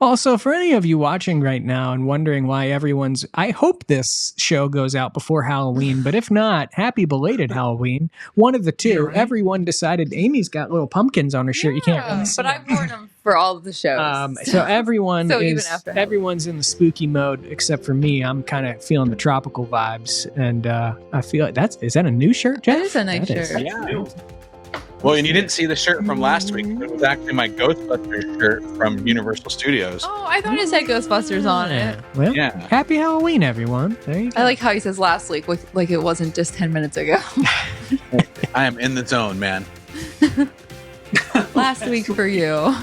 Also, for any of you watching right now and wondering why I hope this show goes out before Halloween, but if not, happy belated Halloween. One of the two. Yeah, right? Everyone decided Amy's got little pumpkins on her shirt. You can't really see but I've worn them for all of the shows. So everyone even after everyone's in the spooky mode except for me. I'm kind of feeling the tropical vibes, and I feel like is that a new shirt, Jeff? That is a nice shirt. Yeah. Well, and you didn't see the shirt from last week. It was actually my Ghostbusters shirt from Universal Studios. Oh, I thought it said Ghostbusters on it. Well, Yeah. happy Halloween, everyone. There you go. I like how he says last week, like it wasn't just 10 minutes ago. I am in the zone, man. Last week for you.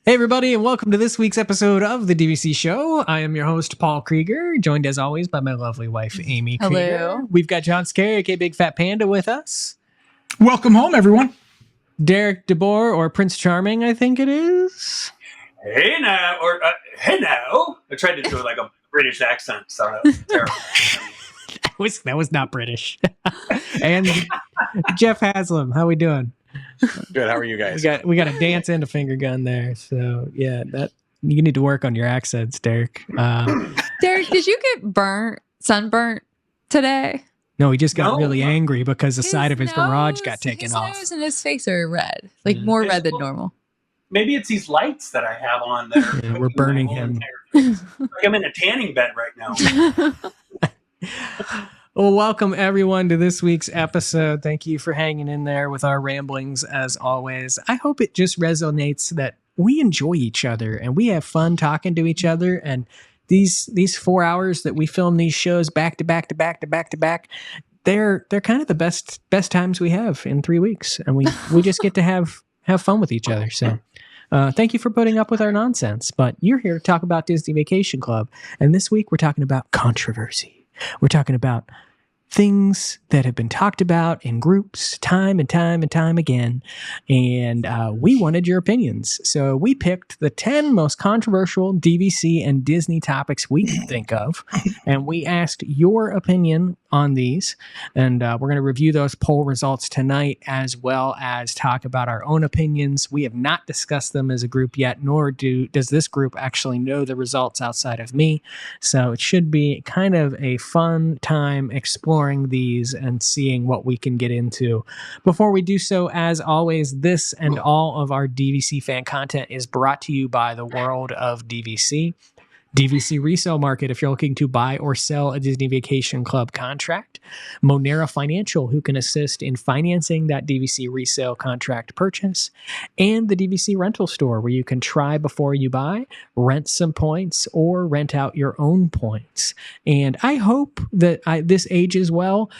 Hey, everybody, and welcome to this week's episode of the DVC Show. I am your host, Paul Krieger, joined as always by my lovely wife, Amy Hello. Krieger. We've got John Scary, aka Big Fat Panda, with us. Welcome home, everyone. Derek DeBoer, or Prince Charming, I think it is. Hey now, hey now. I tried to do like a British accent, so that was terrible. That was not British. And Jeff Haslam, how we doing? Good. How are you guys? We got a dance and a finger gun there. So yeah, that you need to work on your accents, Derek. Derek, did you get sunburnt today? No, he just got No. really angry because the side of his garage got His taken off. nose and his face are red, like more red than normal. Maybe it's these lights that I have on that are Yeah, we're burning him. like I'm in a tanning bed right now. Well, welcome everyone to this week's episode. Thank you for hanging in there with our ramblings as always. I hope it just resonates that we enjoy each other and we have fun talking to each other. And these 4 hours that we film these shows back to back to back to back to back, they're kind of the best times we have in 3 weeks, and we just get to have fun with each other. So. Thank you for putting up with our nonsense, but you're here to talk about Disney Vacation Club. And this week we're talking about controversy. We're talking about things that have been talked about in groups time and time and time again. And we wanted your opinions. So we picked the 10 most controversial DVC and Disney topics we can think of. And we asked your opinion on these. And we're going to review those poll results tonight, as well as talk about our own opinions. We have not discussed them as a group yet, nor does this group actually know the results outside of me. So it should be kind of a fun time exploring these and seeing what we can get into. Before we do so, as always, this and all of our DVC fan content is brought to you by the world of DVC. DVC Resale Market, if you're looking to buy or sell a Disney Vacation Club contract. Monera Financial, who can assist in financing that DVC resale contract purchase. And the DVC Rental Store, where you can try before you buy, rent some points, or rent out your own points. And I hope that this ages well.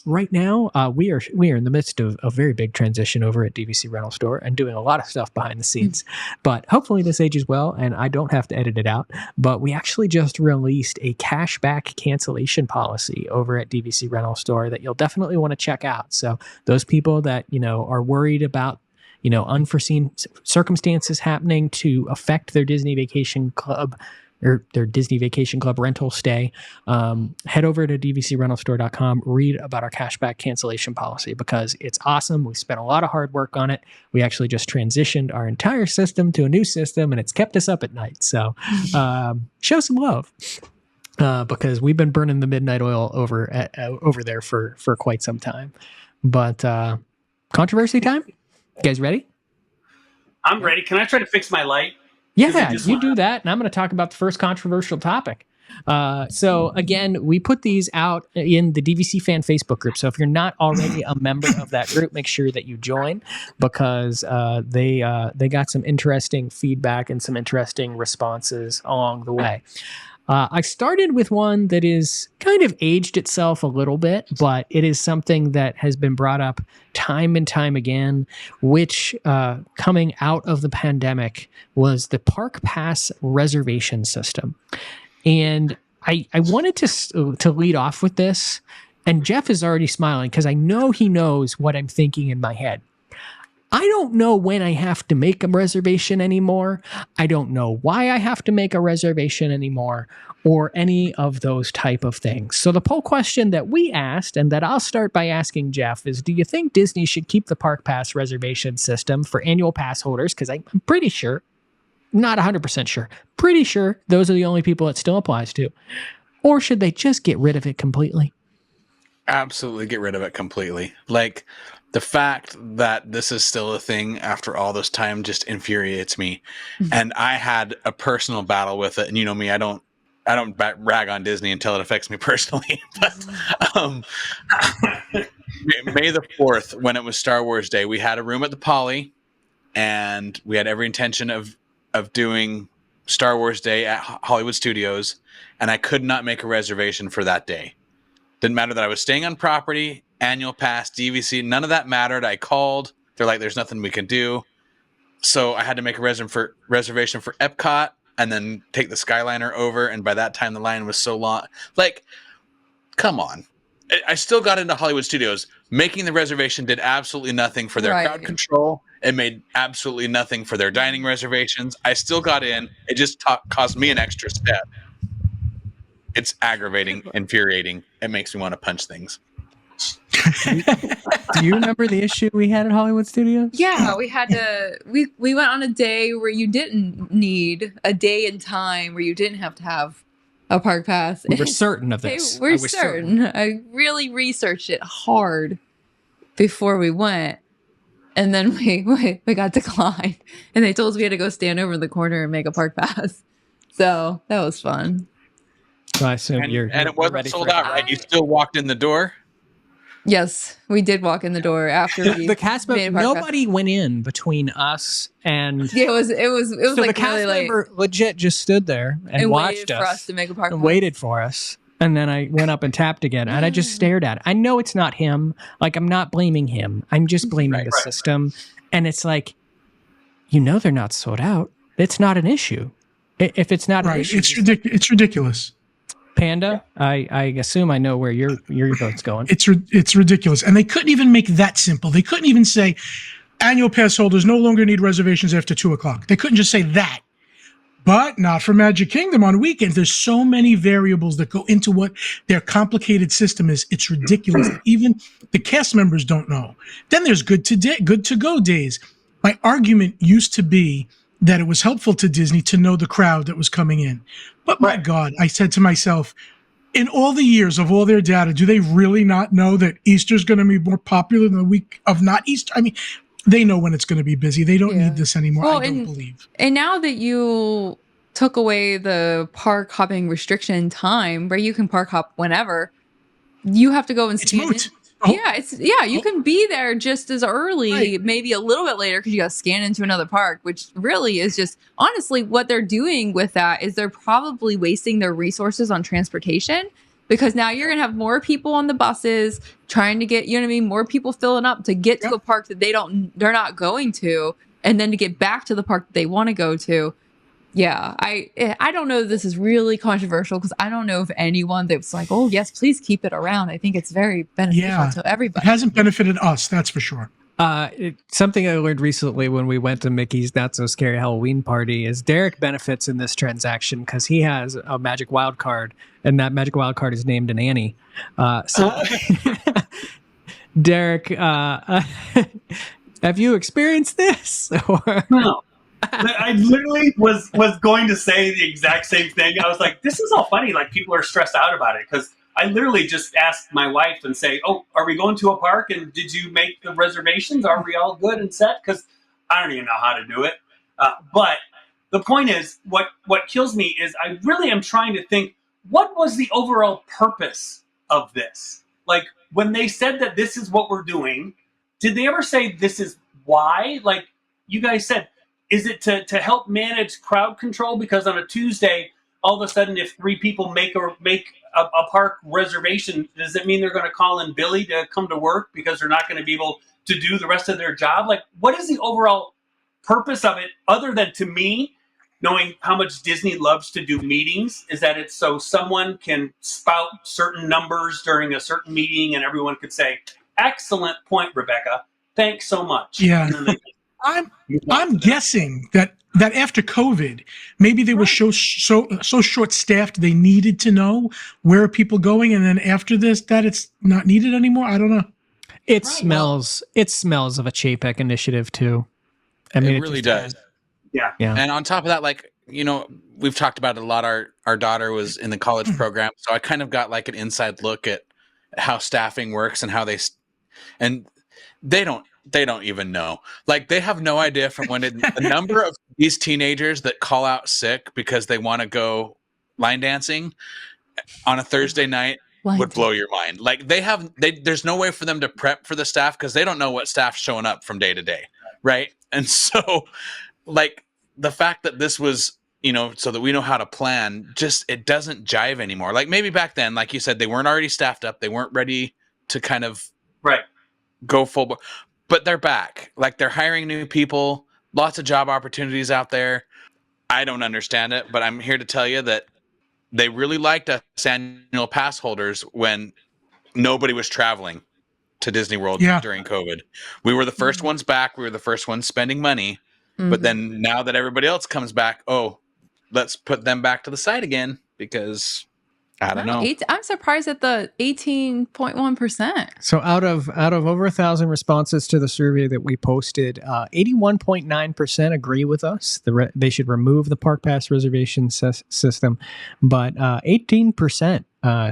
Right now, we are in the midst of a very big transition over at DVC Rental Store and doing a lot of stuff behind the scenes. But hopefully this ages well, and I don't have to edit it out. But we actually just released a cashback cancellation policy over at DVC Rental Store that you'll definitely want to check out. So those people that, are worried about, unforeseen circumstances happening to affect their Disney Vacation Club or their Disney Vacation Club rental stay, head over to dvcrentalstore.com, read about our cashback cancellation policy because it's awesome. We spent a lot of hard work on it. We actually just transitioned our entire system to a new system, and it's kept us up at night. So show some love because we've been burning the midnight oil over there for quite some time. But controversy time? You guys ready? I'm ready. Can I try to fix my light? Yeah, you do that, and I'm going to talk about the first controversial topic. So again, we put these out in the DVC fan Facebook group. So if you're not already a member of that group, make sure that you join because they got some interesting feedback and some interesting responses along the way. I started with one that is kind of aged itself a little bit, but it is something that has been brought up time and time again, which coming out of the pandemic was the Park Pass reservation system. And I wanted to lead off with this, and Jeff is already smiling because I know he knows what I'm thinking in my head. I don't know when I have to make a reservation anymore. I don't know why I have to make a reservation anymore, or any of those type of things. So the poll question that we asked, and that I'll start by asking Jeff, is do you think Disney should keep the Park Pass reservation system for annual pass holders? Because I'm pretty sure, not 100% sure, pretty sure those are the only people it still applies to. Or should they just get rid of it completely? Absolutely get rid of it completely. Like, the fact that this is still a thing after all this time just infuriates me. And I had a personal battle with it. And you know me, I don't rag on Disney until it affects me personally. But May the 4th, when it was Star Wars Day, we had a room at the Poly, and we had every intention of doing Star Wars Day at Hollywood Studios, and I could not make a reservation for that day. Didn't matter that I was staying on property, annual pass, DVC, none of that mattered. I called. They're like, there's nothing we can do. So I had to make a reservation for Epcot and then take the Skyliner over. And by that time, the line was so long. Like, come on. I still got into Hollywood Studios. Making the reservation did absolutely nothing for their crowd control. It made absolutely nothing for their dining reservations. I still got in. It just caused me an extra step. It's aggravating, infuriating. It makes me want to punch things. Do you remember the issue we had at Hollywood Studios? Yeah, we had to. We went on a day where you didn't need a day and time where you didn't have to have a park pass. We were certain of this. We're certain. I really researched it hard before we went, and then we got declined, and they told us we had to go stand over in the corner and make a park pass. So that was fun. So I assume and ready it wasn't sold for out, right? You still walked in the door? Yes, we did walk in the door after we the cast member. Nobody went in between us and. Yeah, it was so like the cast really late. member legit just stood there and watched waited for us to make a park and pass. waited for us. And then I went up and tapped again, and I just stared at it. I know it's not him. Like, I'm not blaming him. I'm just blaming the system. And it's like, they're not sold out. It's not an issue. If it's not an issue, it's ridiculous. Panda, yeah. I assume I know where your vote's going. It's ridiculous, and they couldn't even make that simple. They couldn't even say annual pass holders no longer need reservations after 2:00. They couldn't just say that. But not for Magic Kingdom on weekends. There's so many variables that go into what their complicated system is. It's ridiculous. Even the cast members don't know. Then there's good to go days. My argument used to be that it was helpful to Disney to know the crowd that was coming in. But my God, I said to myself, in all the years of all their data, do they really not know that Easter's going to be more popular than the week of not Easter? I mean, they know when it's going to be busy. They don't need this anymore, I don't believe. And now that you took away the park hopping restriction time where you can park hop whenever, you have to go and scan moot. You can be there just as early, maybe a little bit later, because you got to scan into another park, which really is just honestly what they're doing with that is they're probably wasting their resources on transportation, because now you're gonna have more people on the buses trying to get, more people filling up to get to a park that they're not going to, and then to get back to the park that they want to go to. Yeah, I don't know if this is really controversial, because I don't know if anyone that's like, oh, yes, please keep it around. I think it's very beneficial to everybody. It hasn't benefited us, that's for sure. Something I learned recently when we went to Mickey's Not So Scary Halloween Party is Derek benefits in this transaction because he has a magic wild card, and that magic wild card is named an Annie. Derek, have you experienced this? No. I literally was going to say the exact same thing. I was like, this is all funny. Like, people are stressed out about it, because I literally just asked my wife and say, oh, are we going to a park? And did you make the reservations? Are we all good and set? Because I don't even know how to do it. But the point is, what kills me is I really am trying to think, what was the overall purpose of this? Like, when they said that this is what we're doing, did they ever say this is why? Like you guys said, is it to help manage crowd control? Because on a Tuesday, all of a sudden, if 3 people make a park reservation, does it mean they're going to call in Billy to come to work because they're not going to be able to do the rest of their job? Like, what is the overall purpose of it, other than, to me, knowing how much Disney loves to do meetings, is that it's so someone can spout certain numbers during a certain meeting and everyone could say, excellent point, Rebecca. Thanks so much. Yeah. And then they I'm guessing that after COVID, maybe they were so short staffed they needed to know where are people going, and then after this, that it's not needed anymore. I don't know. It smells of a Chapek initiative too. I mean, it really does. Yeah. And on top of that, like, you know, we've talked about it a lot. Our daughter was in the college program, so I kind of got like an inside look at how staffing works and how they don't even know. Like, they have no idea from when the number of these teenagers that call out sick because they want to go line dancing on a Thursday night would blow your mind. Like, there's no way for them to prep for the staff because they don't know what staff's showing up from day to day. Right. And so, like, the fact that this was, you know, so that we know how to plan, just, it doesn't jive anymore. Like, maybe back then, like you said, they weren't already staffed up. They weren't ready to kind of go full, but they're back. Like, they're hiring new people, lots of job opportunities out there. I don't understand it, but I'm here to tell you that they really liked us annual pass holders when nobody was traveling to Disney World during COVID. We were the first ones back. We were the first ones spending money. But then now that everybody else comes back, let's put them back to the side again because I don't know. I'm surprised at the 18.1%. So out of over 1,000 responses to the survey that we posted, 81.9% agree with us. They should remove the Park Pass reservation system, but 18%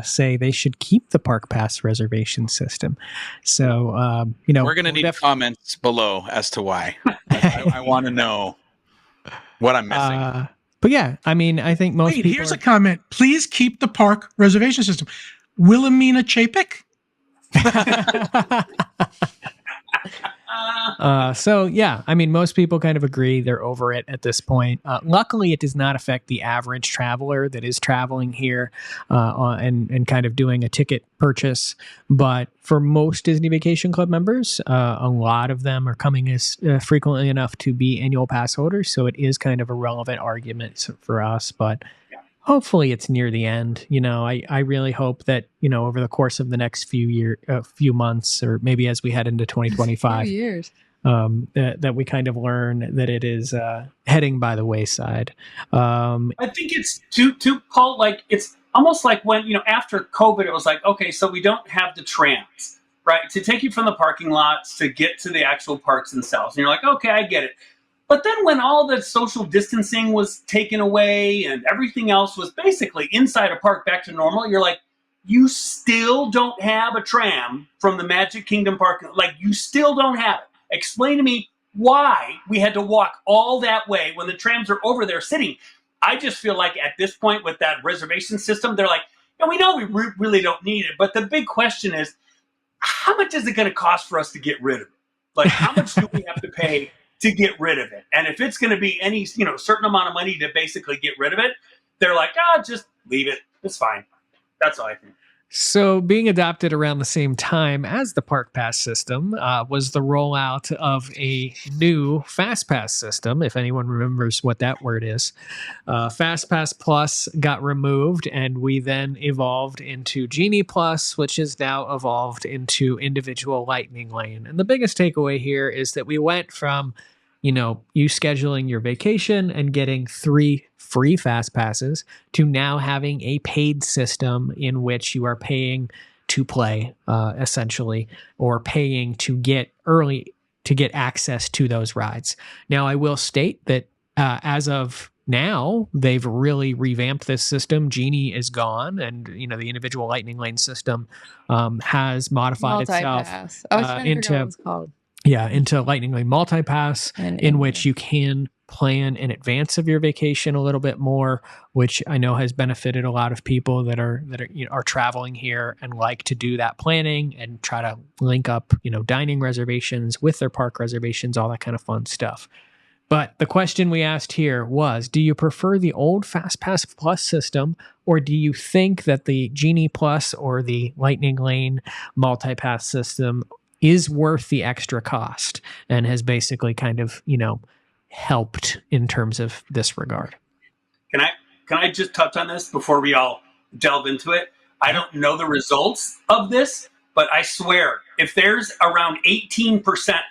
say they should keep the Park Pass reservation system. So you know, we're going to need comments below as to why. I want to know what I'm missing. But yeah, I mean, I think most people. Here's a comment. Please keep the park reservation system. Wilhelmina Chapek? So yeah, I mean, most people kind of agree they're over it at this point. Luckily, it does not affect the average traveler that is traveling here and kind of doing a ticket purchase. But for most Disney Vacation Club members, a lot of them are coming as frequently enough to be annual pass holders. So it is kind of a relevant argument for us. But hopefully it's near the end. You know, I really hope that, you know, over the course of the next few months, or maybe as we head into 2025, years. That we kind of learn that it is heading by the wayside. I think it's too Paul, like, it's almost like when, you know, after COVID, it was like, okay, so we don't have the trams, right, to take you from the parking lots to get to the actual parks themselves. And you're like, okay, I get it. But then when all the social distancing was taken away and everything else was basically inside a park back to normal, you're like, you still don't have a tram from the Magic Kingdom park. Like, you still don't have it. Explain to me why we had to walk all that way when the trams are over there sitting. I just feel like at this point with that reservation system, they're like, we know we really don't need it. But the big question is, how much is it going to cost for us to get rid of it? Like, how much do we have to pay to get rid of it? And if it's going to be any, you know, certain amount of money to basically get rid of it, they're like, just leave it. It's fine. That's all I think. So being adopted around the same time as the Park Pass system was the rollout of a new Fast Pass system, if anyone remembers what that word is. Fast Pass Plus got removed, and we then evolved into Genie Plus, which is now evolved into individual Lightning Lane. And the biggest takeaway here is that we went from, you know, you scheduling your vacation and getting 3 free fast passes to now having a paid system in which you are paying to play, essentially, or paying to get access to those rides. Now, I will state that as of now, they've really revamped this system. Genie is gone, and, you know, the individual Lightning Lane system has modified itself into Lightning Lane Multipass, in which you can plan in advance of your vacation a little bit more, which I know has benefited a lot of people that are traveling here and like to do that planning and try to link up, you know, dining reservations with their park reservations, all that kind of fun stuff. But the question we asked here was, do you prefer the old FastPass Plus system, or do you think that the Genie Plus or the Lightning Lane Multipass system is worth the extra cost and has basically kind of, you know, helped in terms of this regard? Can I just touch on this before we all delve into it? I don't know the results of this, but I swear, if there's around 18%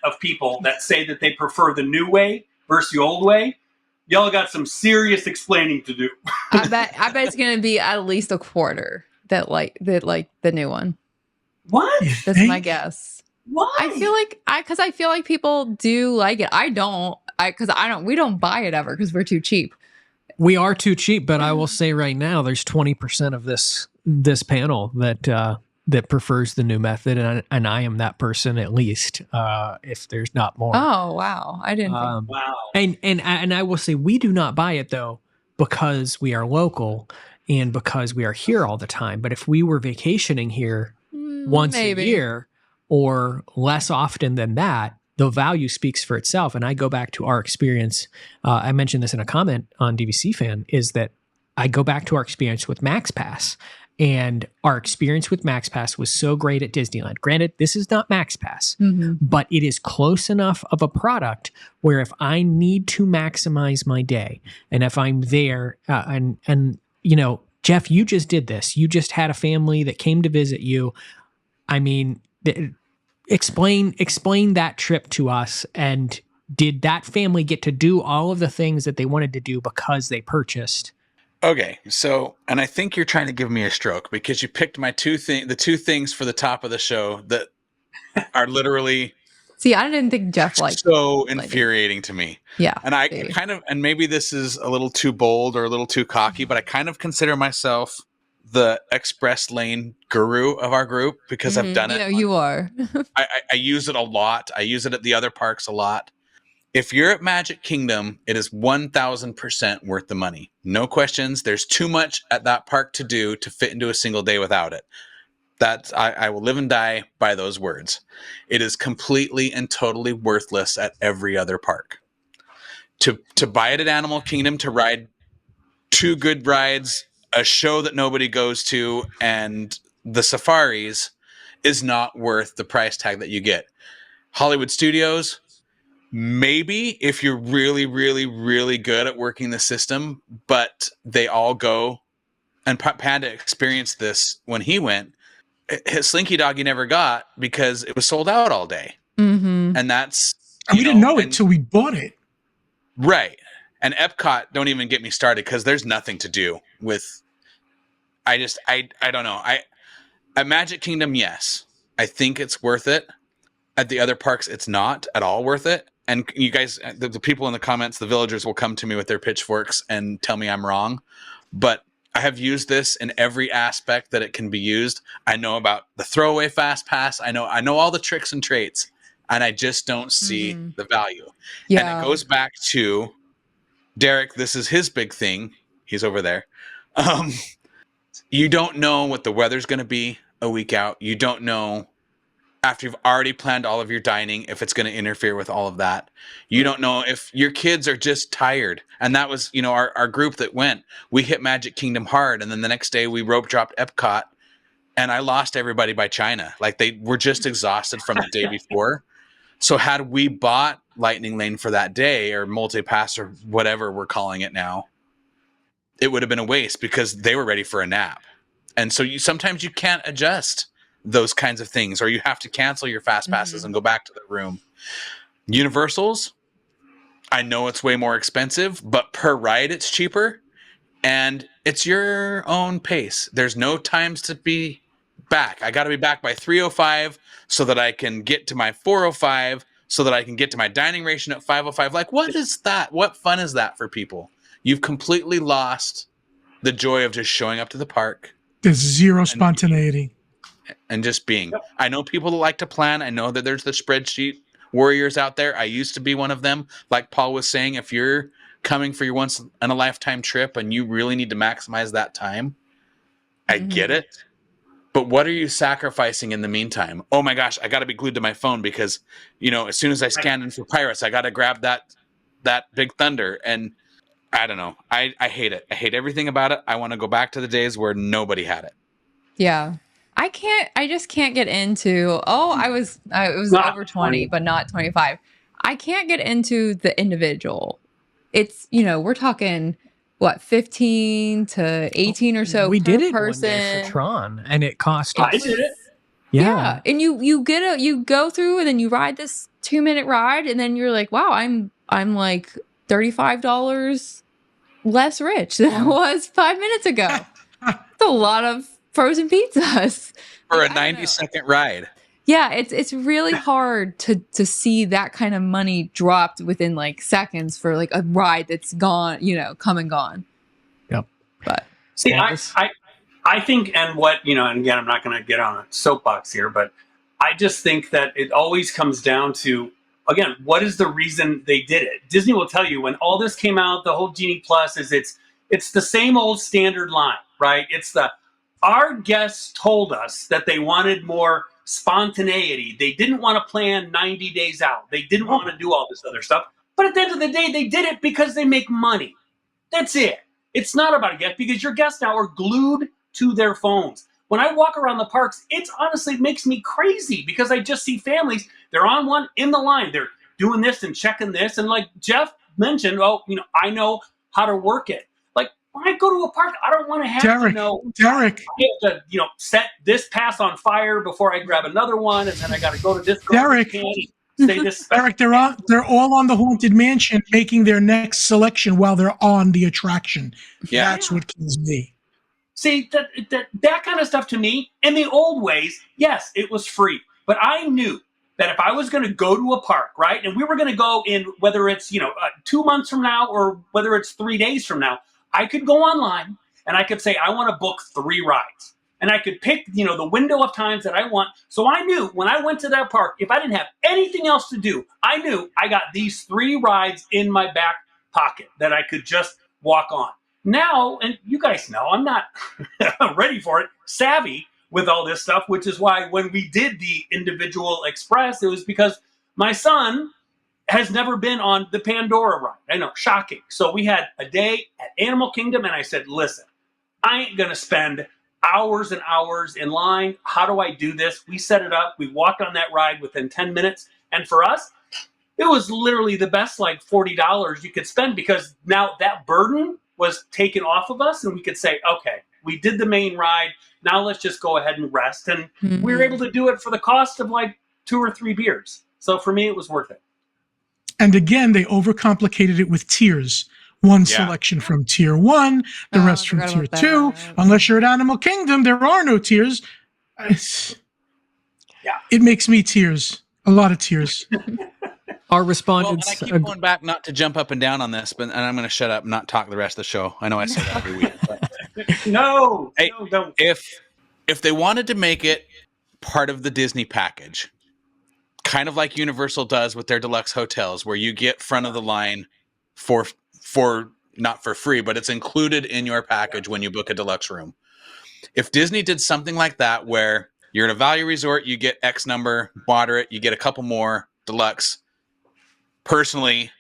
of people that say that they prefer the new way versus the old way, y'all got some serious explaining to do. I bet it's gonna be at least a quarter that like the new one. What? You That's think? my guess. Why? I feel like people do like it. I don't. We don't buy it ever because we're too cheap. We are too cheap, but I will say right now, there's 20% of this panel that prefers the new method, and I am that person at least, if there's not more. Oh wow, I didn't. Think. Wow. And I will say we do not buy it though because we are local and because we are here all the time. But if we were vacationing here once Maybe. a year or less often than that, the value speaks for itself. And I go back to our experience. I mentioned this in a comment on DVC Fan, is that I go back to our experience with MaxPass. And our experience with MaxPass was so great at Disneyland. Granted, this is not MaxPass, but it is close enough of a product where if I need to maximize my day, and if I'm there, and you know, Jeff, you just did this. You just had a family that came to visit you. I mean, explain that trip to us. And did that family get to do all of the things that they wanted to do because they purchased? Okay, so, and I think you're trying to give me a stroke because you picked my the two things for the top of the show that are literally See, I didn't think Jeff liked so infuriating to me. Yeah. And I maybe. kind of, and maybe this is a little too bold or a little too cocky, but I kind of consider myself the express lane guru of our group because I've done it. You know, you are. I use it a lot. I use it at the other parks a lot. If you're at Magic Kingdom, it is 1,000% worth the money. No questions. There's too much at that park to do to fit into a single day without it. I will live and die by those words. It is completely and totally worthless at every other park. To buy it at Animal Kingdom, to ride 2 good rides, a show that nobody goes to, and the safaris is not worth the price tag that you get. Hollywood Studios, maybe if you're really, really, really good at working the system, but they all go, and Panda experienced this when he went. His Slinky Dog he never got because it was sold out all day. Mm-hmm. And that's... And we didn't know it till we bought it. Right. And Epcot, don't even get me started because there's nothing to do with... I don't know. At Magic Kingdom, yes. I think it's worth it. At the other parks, it's not at all worth it. And you guys, the people in the comments, the villagers will come to me with their pitchforks and tell me I'm wrong. But I have used this in every aspect that it can be used. I know about the throwaway fast pass. I know all the tricks and traits, and I just don't see the value. Yeah. And it goes back to Derek. This is his big thing. He's over there. You don't know what the weather's going to be a week out. You don't know after you've already planned all of your dining, if it's going to interfere with all of that. You don't know if your kids are just tired. And that was, our group that went, we hit Magic Kingdom hard. And then the next day we rope dropped Epcot and I lost everybody by China. Like they were just exhausted from the day before. So had we bought Lightning Lane for that day or multi-pass or whatever we're calling it now, it would have been a waste because they were ready for a nap. And so sometimes you can't adjust those kinds of things, or you have to cancel your fast passes and go back to the room. Universals, I know it's way more expensive, but per ride it's cheaper and it's your own pace. There's no times to be back. I got to be back by 3:05 so that I can get to my 4:05 so that I can get to my dining ration at 5:05. Like, what is that? What fun is that for people? You've completely lost the joy of just showing up to the park. There's zero spontaneity. And just being. I know people that like to plan. I know that there's the spreadsheet warriors out there. I used to be one of them. Like Paul was saying, if you're coming for your once in a lifetime trip and you really need to maximize that time, I get it. But what are you sacrificing in the meantime? Oh my gosh, I got to be glued to my phone because, as soon as I scan in for Pirates, I got to grab that Big Thunder. And I don't know. I hate it. I hate everything about it. I want to go back to the days where nobody had it. Yeah. I just can't get into, it was over 20, but not 25. I can't get into the individual. It's, we're talking, 15 to 18 or so we per did it person. one day for Tron, and it cost I did it. Yeah. And you go through and then you ride this 2-minute ride and then you're like, wow, I'm like $35 less rich than I was 5 minutes ago. That's a lot of frozen pizzas. For a 90-second ride. Yeah, it's really hard to see that kind of money dropped within like seconds for like a ride that's gone, come and gone. Yep. But see, I think, and what, and again, I'm not going to get on a soapbox here, but I just think that it always comes down to, again, what is the reason they did it? Disney will tell you when all this came out, the whole Genie Plus is it's the same old standard line, right? It's our guests told us that they wanted more spontaneity. They didn't want to plan 90 days out. They didn't want to do all this other stuff. But at the end of the day, they did it because they make money. That's it. It's not about a guest because your guests now are glued to their phones. When I walk around the parks, it honestly makes me crazy because I just see families. They're on one in the line. They're doing this and checking this. And like Jeff mentioned, I know how to work it. Like when I go to a park, I don't want to have to know. Derek. I have to, set this pass on fire before I grab another one. And then I got to go to this. Derek. Say this. Derek, they're all on the Haunted Mansion making their next selection while they're on the attraction. Yeah. That's what kills me. See, that kind of stuff to me, in the old ways, yes, it was free. But I knew that if I was going to go to a park, right, and we were going to go in, whether it's 2 months from now or whether it's 3 days from now, I could go online and I could say, I want to book 3 rides. And I could pick, the window of times that I want. So I knew when I went to that park, if I didn't have anything else to do, I knew I got these 3 rides in my back pocket that I could just walk on. Now, and you guys know, I'm not ready for it, savvy with all this stuff, which is why when we did the individual express, it was because my son has never been on the Pandora ride. I know, shocking. So we had a day at Animal Kingdom, and I said, listen, I ain't going to spend hours and hours in line. How do I do this? We set it up. We walked on that ride within 10 minutes. And for us, it was literally the best like $40 you could spend because now that burden was taken off of us and we could say, okay, we did the main ride. Now let's just go ahead and rest. And we were able to do it for the cost of like 2 or 3 beers. So for me, it was worth it. And again, they overcomplicated it with tiers. One selection from tier 1, the rest from tier 2. Unless you're at Animal Kingdom, there are no tiers. It makes me tears. A lot of tears. Our respondents. I keep going back not to jump up and down on this, and I'm going to shut up and not talk the rest of the show. I know I say that every week. But no, don't. If they wanted to make it part of the Disney package, kind of like Universal does with their deluxe hotels, where you get front of the line for not for free, but it's included in your package when you book a deluxe room. If Disney did something like that, where you're at a value resort, you get X number, moderate, you get a couple more deluxe. Personally,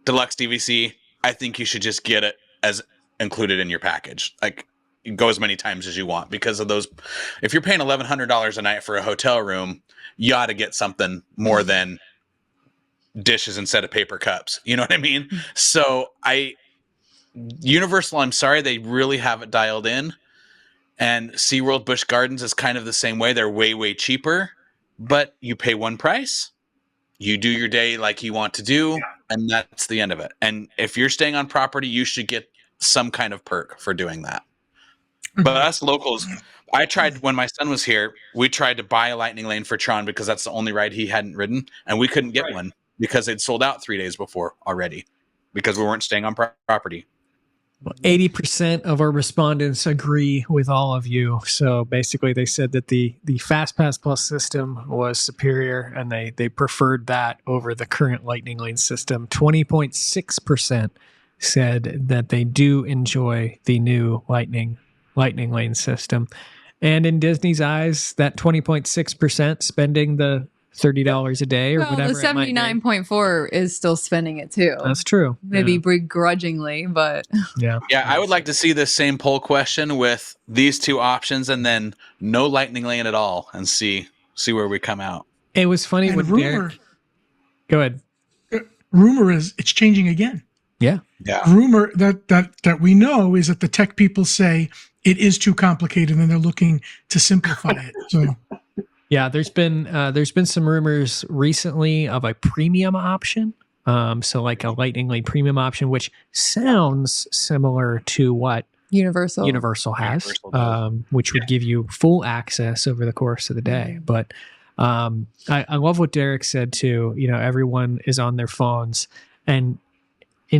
deluxe DVC, I think you should just get it as included in your package. Like, go as many times as you want because of those. If you're paying $1,100 a night for a hotel room, you ought to get something more than dishes instead of paper cups. You know what I mean? So Universal, I'm sorry, they really have it dialed in. And SeaWorld Busch Gardens is kind of the same way. They're way, way cheaper, but you pay one price. You do your day like you want to do, and that's the end of it. And if you're staying on property, you should get some kind of perk for doing that. But us locals, I tried when my son was here, we tried to buy a Lightning Lane for Tron because that's the only ride he hadn't ridden, and we couldn't get one because it sold out 3 days before already because we weren't staying on property. 80% of our respondents agree with all of you. So basically they said that the FastPass Plus system was superior and they preferred that over the current Lightning Lane system. 20.6% said that they do enjoy the new Lightning Lane system. And in Disney's eyes, that 20.6% spending the $30 a day or whatever. The 79.4 is still spending it too. That's true. Maybe begrudgingly, but yeah. I would like to see this same poll question with these 2 options and then no Lightning Lane at all and see where we come out. It was funny and with rumor. Go ahead. Rumor is it's changing again. Yeah. Rumor that we know is that the tech people say it is too complicated and they're looking to simplify it. So Yeah, there's been some rumors recently of a premium option. So like a Lightning Lane premium option, which sounds similar to what Universal has, Universal does. which would give you full access over the course of the day. But I love what Derek said too. You know, everyone is on their phones, and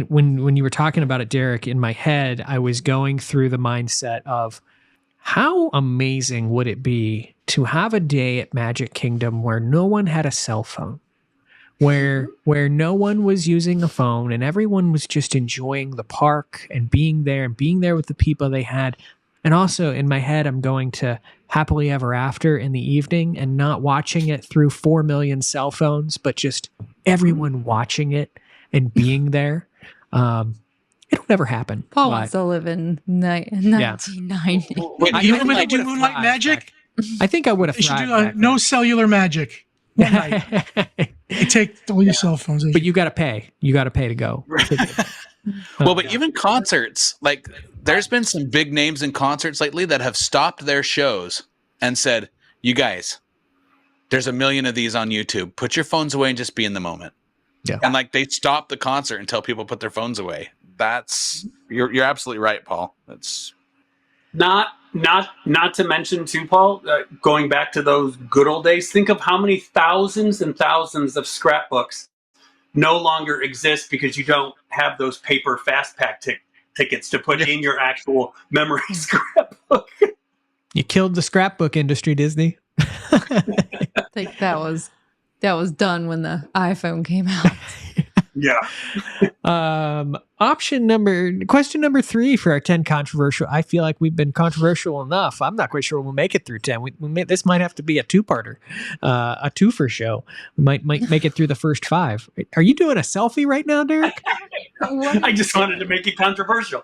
when you were talking about it, Derek, in my head, I was going through the mindset of how amazing would it be to have a day at Magic Kingdom where no one had a cell phone, where no one was using a phone and everyone was just enjoying the park and being there with the people they had. And also in my head, I'm going to Happily Ever After in the evening and not watching it through 4 million cell phones, but just everyone watching it and being there. It'll never happen. Paul but- wants to live in 1990. Even when they do Moonlight Magic, I think I would have they should thrived. do no cellular magic. One night. They take all your cell phones. But you got to pay. You got to pay to go. Well, but even concerts, like there's been some big names in concerts lately that have stopped their shows and said, "You guys, there's a million of these on YouTube. Put your phones away and just be in the moment." Yeah. And like they stop the concert until people put their phones away. That's you're absolutely right, Paul. That's Not to mention too, Paul, going back to those good old days, think of how many thousands and thousands of scrapbooks no longer exist because you don't have those paper fast pack tickets to put in your actual memory scrapbook. You killed the scrapbook industry, Disney. I think that was done when the iPhone came out. Yeah. Question number 3 for our 10 controversial. I feel like we've been controversial enough. I'm not quite sure we'll make it through 10. This might have to be a two-parter, a twofer show. We might make it through the first 5. Are you doing a selfie right now, Derek? I just wanted to make it controversial.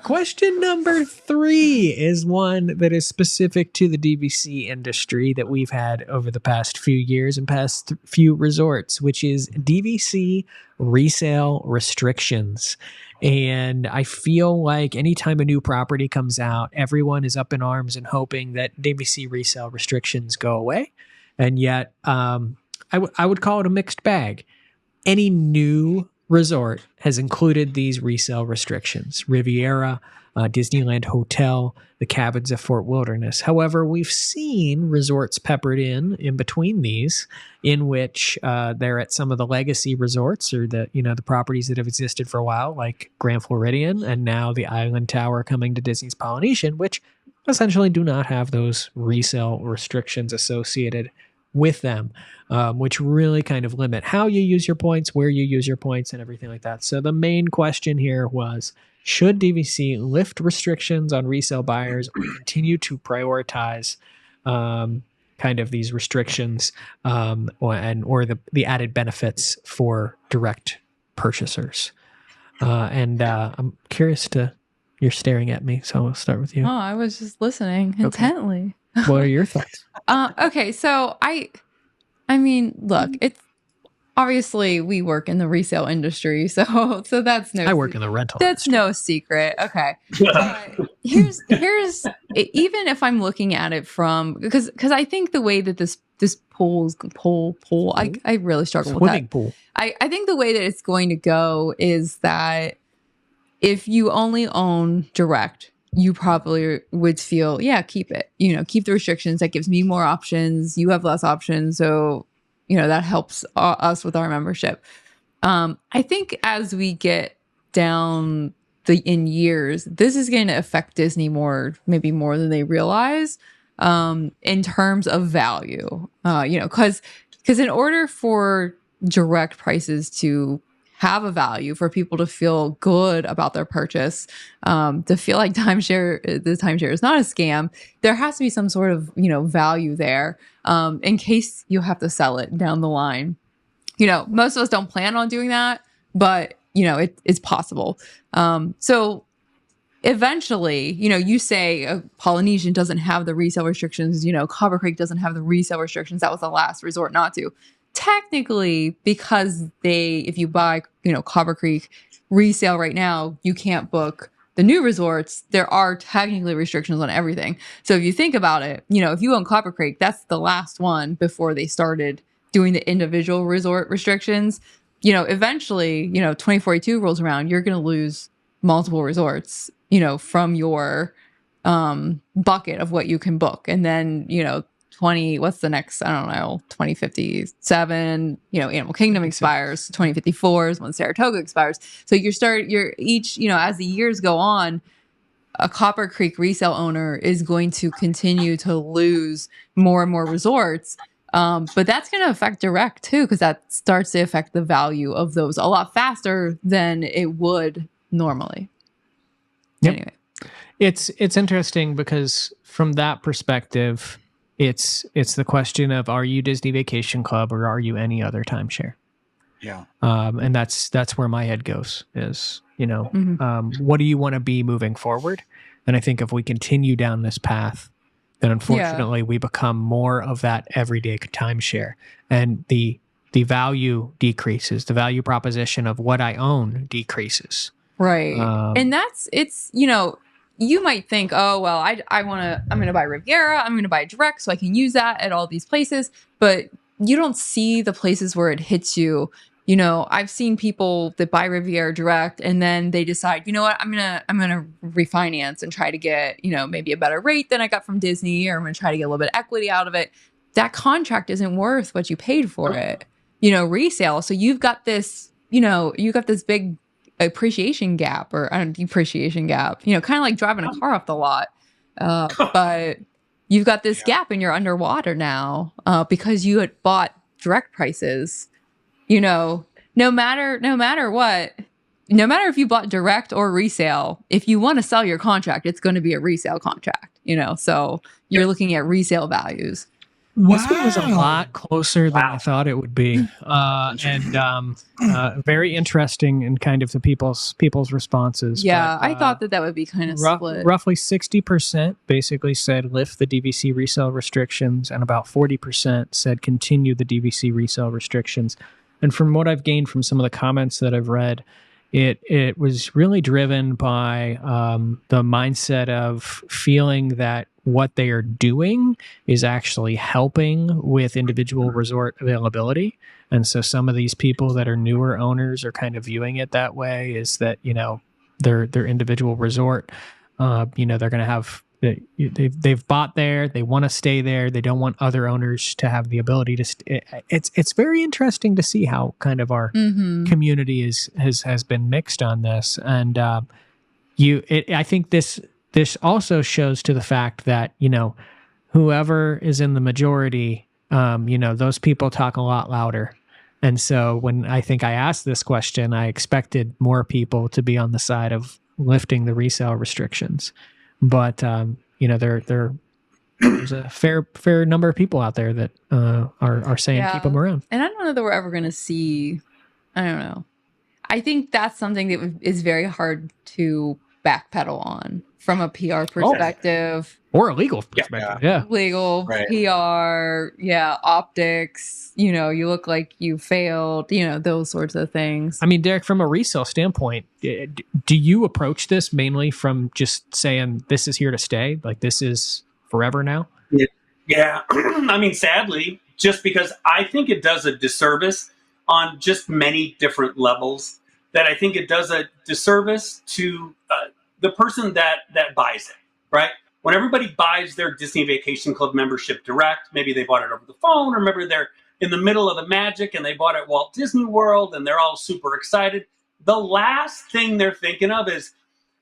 Question number 3 is one that is specific to the DVC industry that we've had over the past few years and past few resorts, which is DVC resale restrictions. And I feel like anytime a new property comes out, everyone is up in arms and hoping that DVC resale restrictions go away. And yet, I would call it a mixed bag. Any new resort has included these resale restrictions: Riviera, Disneyland Hotel, the cabins at Fort Wilderness. However, we've seen resorts peppered in between these, in which they're at some of the legacy resorts or the properties that have existed for a while, like Grand Floridian, and now the Island Tower coming to Disney's Polynesian, which essentially do not have those resale restrictions associated with them, which really kind of limit how you use your points, where you use your points, and everything like that. So the main question here was, should DVC lift restrictions on resale buyers or continue to prioritize kind of these restrictions or the added benefits for direct purchasers? I'm curious you're staring at me, so I'll start with you. Oh, I was just listening intently. What are your thoughts? Okay, so I mean, look, it's obviously we work in the resale industry, so that's no. I work in the rental. That's no secret. Okay, here's even if I'm looking at it from because I think the way that this pool I really struggle with that. Swimming pool. I think the way that it's going to go is that if you only own direct, you probably would feel, keep it, keep the restrictions. That gives me more options. You have less options. So, that helps us with our membership. I think as we get down in years, this is going to affect Disney maybe more than they realize, in terms of value, because in order for direct prices to have a value, for people to feel good about their purchase, to feel like the timeshare is not a scam, there has to be some sort of value there, in case you have to sell it down the line. Most of us don't plan on doing that, but it's possible. So eventually, you say Polynesian doesn't have the resale restrictions, Copper Creek doesn't have the resale restrictions. That was the last resort not to. Technically, because if you buy, Copper Creek resale right now, you can't book the new resorts, there are technically restrictions on everything. So if you think about it, if you own Copper Creek, that's the last one before they started doing the individual resort restrictions. Eventually, 2042 rolls around, you're going to lose multiple resorts, from your bucket of what you can book. And then, what's the next? I don't know, 2057, Animal Kingdom expires, 2054 is when Saratoga expires. So you're each, as the years go on, a Copper Creek resale owner is going to continue to lose more and more resorts. But that's going to affect direct too, because that starts to affect the value of those a lot faster than it would normally. Yep. Anyway. It's interesting because from that perspective, it's the question of, are you Disney Vacation Club or are you any other timeshare? Yeah. And that's where my head goes is, what do you want to be moving forward? And I think if we continue down this path, then unfortunately we become more of that everyday timeshare, and the value decreases. The value proposition of what I own decreases. Right. And you might think, oh, well, I'm going to buy Riviera. I'm going to buy Direct so I can use that at all these places. But you don't see the places where it hits you. I've seen people that buy Riviera Direct and then they decide, you know what, I'm going to refinance and try to get, maybe a better rate than I got from Disney, or I'm going to try to get a little bit of equity out of it. That contract isn't worth what you paid for it, resale. So you've got this, big appreciation gap or depreciation gap, kind of like driving a car off the lot. But you've got this gap and you're underwater now because you had bought direct prices. No matter what, no matter if you bought direct or resale, if you want to sell your contract, it's going to be a resale contract, so you're looking at resale values. Wow. This one was a lot closer than I thought it would be, and very interesting in kind of the people's responses. Yeah, but, I thought that would be kind of split. Roughly 60% basically said lift the DVC resale restrictions, and about 40% said continue the DVC resale restrictions. And from what I've gained from some of the comments that I've read, it was really driven by the mindset of feeling that what they are doing is actually helping with individual resort availability. And so some of these people that are newer owners are kind of viewing it that way, is that, their individual resort, they're going to have, they've bought there, they want to stay there, they don't want other owners to have the ability to it's very interesting to see how kind of our community has been mixed on this. And I think this also shows to the fact that, whoever is in the majority, those people talk a lot louder. And so when I think I asked this question, I expected more people to be on the side of lifting the resale restrictions. But, there's a fair number of people out there that are saying keep them around. And I don't know that we're ever going to see, I don't know. I think that's something that is very hard to backpedal on from a PR perspective. Or a legal perspective. Yeah. Legal, right. PR, optics, you look like you failed, those sorts of things. I mean, Derek, from a resale standpoint, do you approach this mainly from just saying this is here to stay? Like this is forever now? Yeah. I mean, sadly, just because I think it does a disservice on just many different levels, that I think it does a disservice to the person that buys it, right? When everybody buys their Disney Vacation Club membership direct, maybe they bought it over the phone, or maybe they're in the middle of the magic and they bought it at Walt Disney World and they're all super excited. The last thing they're thinking of is,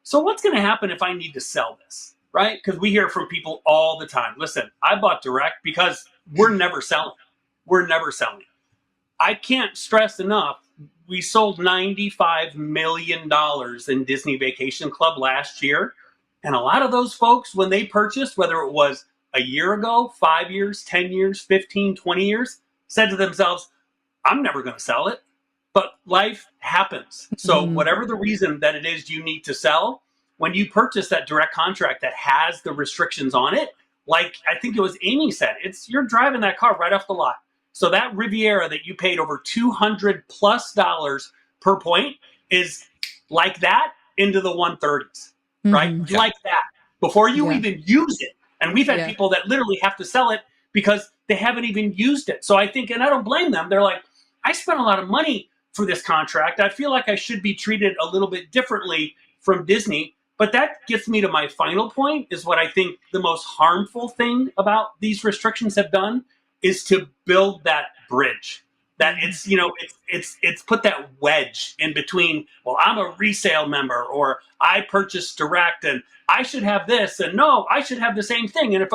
so what's going to happen if I need to sell this, right? Because we hear from people all the time. Listen, I bought direct because we're never selling. We're never selling. I can't stress enough. We sold $95 million in Disney Vacation Club last year. And a lot of those folks, when they purchased, whether it was a year ago, 5 years, 10 years, 15, 20 years, said to themselves, I'm never going to sell it. But life happens. So whatever the reason that it is you need to sell, when you purchase that direct contract that has the restrictions on it, like I think it was Amy said, you're driving that car right off the lot. So that Riviera that you paid over $200+ per point is like that into the 130s. right? Mhm. Like that, before you Yeah. even use it. And we've had Yeah. people that literally have to sell it because they haven't even used it. So I think, and I don't blame them. They're like, I spent a lot of money for this contract. I feel like I should be treated a little bit differently from Disney. But that gets me to my final point, is what I think the most harmful thing about these restrictions have done is to build that bridge. That it's, you know, it's put that wedge in between, well, I'm a resale member, or I purchased direct and I should have this, and no, I should have the same thing. And if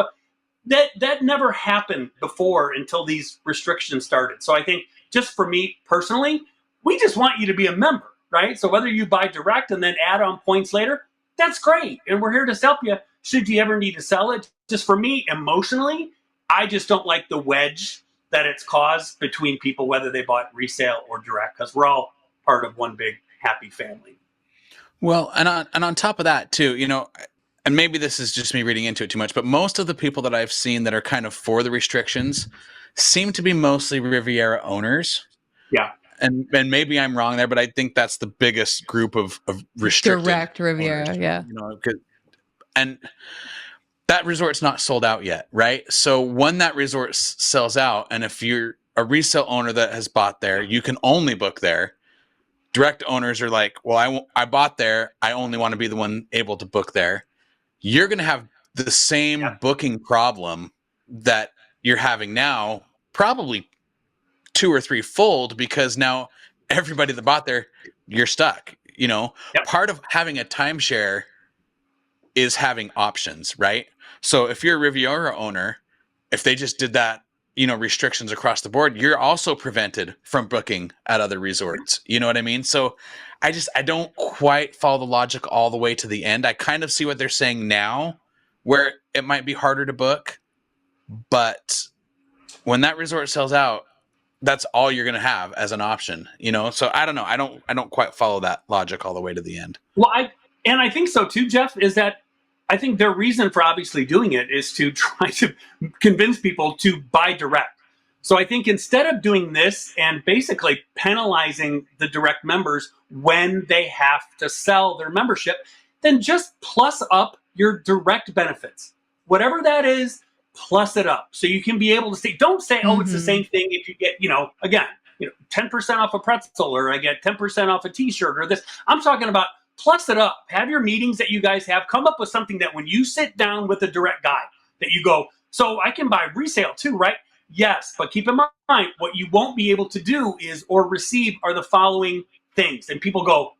that never happened before until these restrictions started. So I think, just for me personally, we just want you to be a member, right? So whether you buy direct and then add on points later, that's great. And we're here to help you should you ever need to sell it. Just for me, emotionally, I just don't like the wedge that it's caused between people, whether they bought resale or direct, because we're all part of one big happy family. Well, and on top of that too, you know, and maybe this is just me reading into it too much, but most of the people that I've seen that are kind of for the restrictions seem to be mostly Riviera owners. Yeah. And maybe I'm wrong there, but I think that's the biggest group of restricted Direct Riviera, owners, yeah. you know, and that resort's not sold out yet, right? So when that resort sells out, and if you're a resale owner that has bought there, you can only book there. Direct owners are like, well, I bought there, I only want to be the one able to book there. You're going to have the same booking problem that you're having now, probably 2 or 3 fold, because now everybody that bought there, you're stuck. You know, part of having a timeshare is having options, right? So if you're a Riviera owner, if they just did that, you know, restrictions across the board, you're also prevented from booking at other resorts. You know what I mean? So I don't quite follow the logic all the way to the end. I kind of see what they're saying now, where it might be harder to book, but when that resort sells out, that's all you're going to have as an option, you know? So I don't know. I don't quite follow that logic all the way to the end. Well, I think so too, Jeff, is that I think their reason for obviously doing it is to try to convince people to buy direct. So I think instead of doing this and basically penalizing the direct members when they have to sell their membership, then just plus up your direct benefits. Whatever that is, plus it up. So you can be able to say, don't say, oh, it's the same thing if you get, you know, again, 10% off a pretzel, or I get 10% off a t-shirt, or this. I'm talking about plus it up. Have your meetings that you guys have. Come up with something that when you sit down with a direct guy, that you go, so I can buy resale too, right? Yes, but keep in mind, what you won't be able to do is, or receive, are the following things. And people go,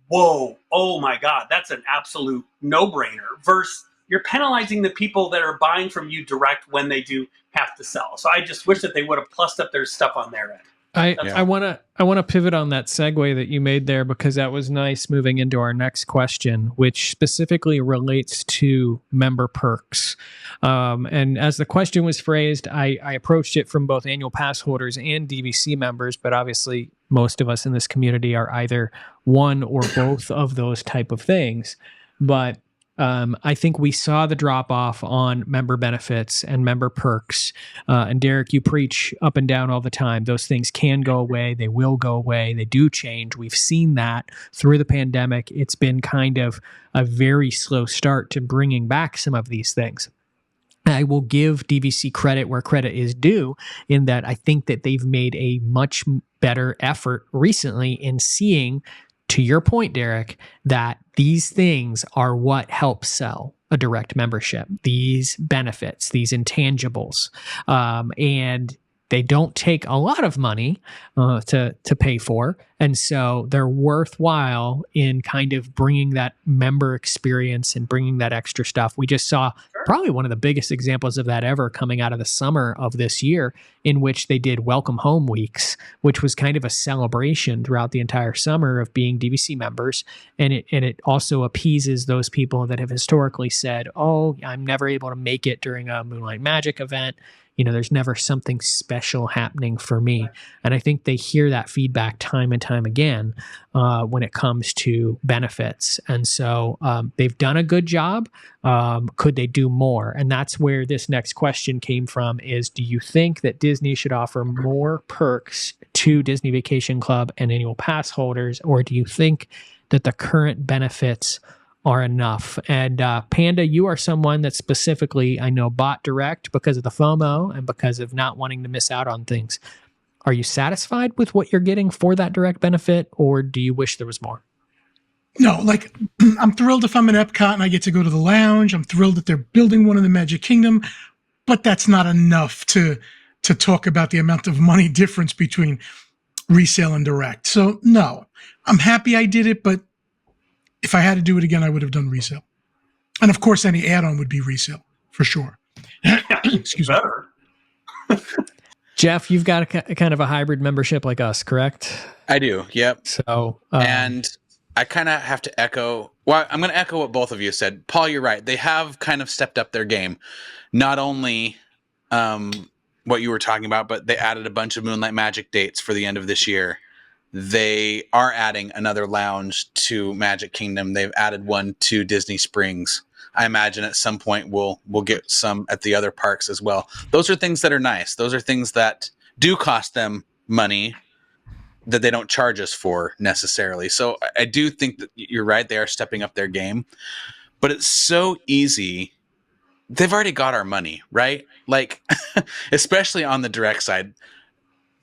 whoa, oh my God, that's an absolute no-brainer. Versus you're penalizing the people that are buying from you direct when they do have to sell. So I just wish that they would have plussed up their stuff on their end. I want to pivot on that segue that you made there, because that was nice moving into our next question, which specifically relates to member perks. And as the question was phrased, I approached it from both annual pass holders and DVC members, but obviously most of us in this community are either one or both of those type of things. But I think we saw the drop off on member benefits and member perks. And Derek, you preach up and down all the time. Those things can go away. They will go away. They do change. We've seen that through the pandemic. It's been kind of a very slow start to bringing back some of these things. I will give DVC credit where credit is due, in that I think that they've made a much better effort recently in seeing, to your point, Derek, that these things are what helps sell a direct membership, these benefits, these intangibles. And they don't take a lot of money to pay for. And so they're worthwhile in kind of bringing that member experience and bringing that extra stuff. We just saw probably one of the biggest examples of that ever coming out of the summer of this year, in which they did welcome home weeks, which was kind of a celebration throughout the entire summer of being DVC members. And it also appeases those people that have historically said, oh, I'm never able to make it during a Moonlight Magic event. There's never something special happening for me. And I think they hear that feedback time and time again when it comes to benefits. And so they've done a good job. Could they do more? And that's where this next question came from, is do you think that Disney should offer more perks to Disney Vacation Club and annual pass holders? Or do you think that the current benefits are enough. And Panda, you are someone that specifically, I know, bought direct because of the FOMO and because of not wanting to miss out on things. Are you satisfied with what you're getting for that direct benefit, or do you wish there was more? No, like I'm thrilled if I'm in Epcot and I get to go to the lounge. I'm thrilled that they're building one in the Magic Kingdom, but that's not enough to talk about the amount of money difference between resale and direct. So no, I'm happy I did it, but if I had to do it again, I would have done resale. And of course, any add-on would be resale for sure. Excuse me. Better. Jeff, you've got a kind of a hybrid membership like us, correct? I do. Yep. So, and I kind of have to echo. Well, I'm going to echo what both of you said. Paul, you're right. They have kind of stepped up their game. Not only what you were talking about, but they added a bunch of Moonlight Magic dates for the end of this year. They are adding another lounge to Magic Kingdom. They've added one to Disney Springs. I imagine at some point we'll get some at the other parks as well. Those are things that are nice. Those are things that do cost them money that they don't charge us for necessarily. So I do think that you're right. They are stepping up their game, but it's so easy. They've already got our money, right? Like, especially on the direct side,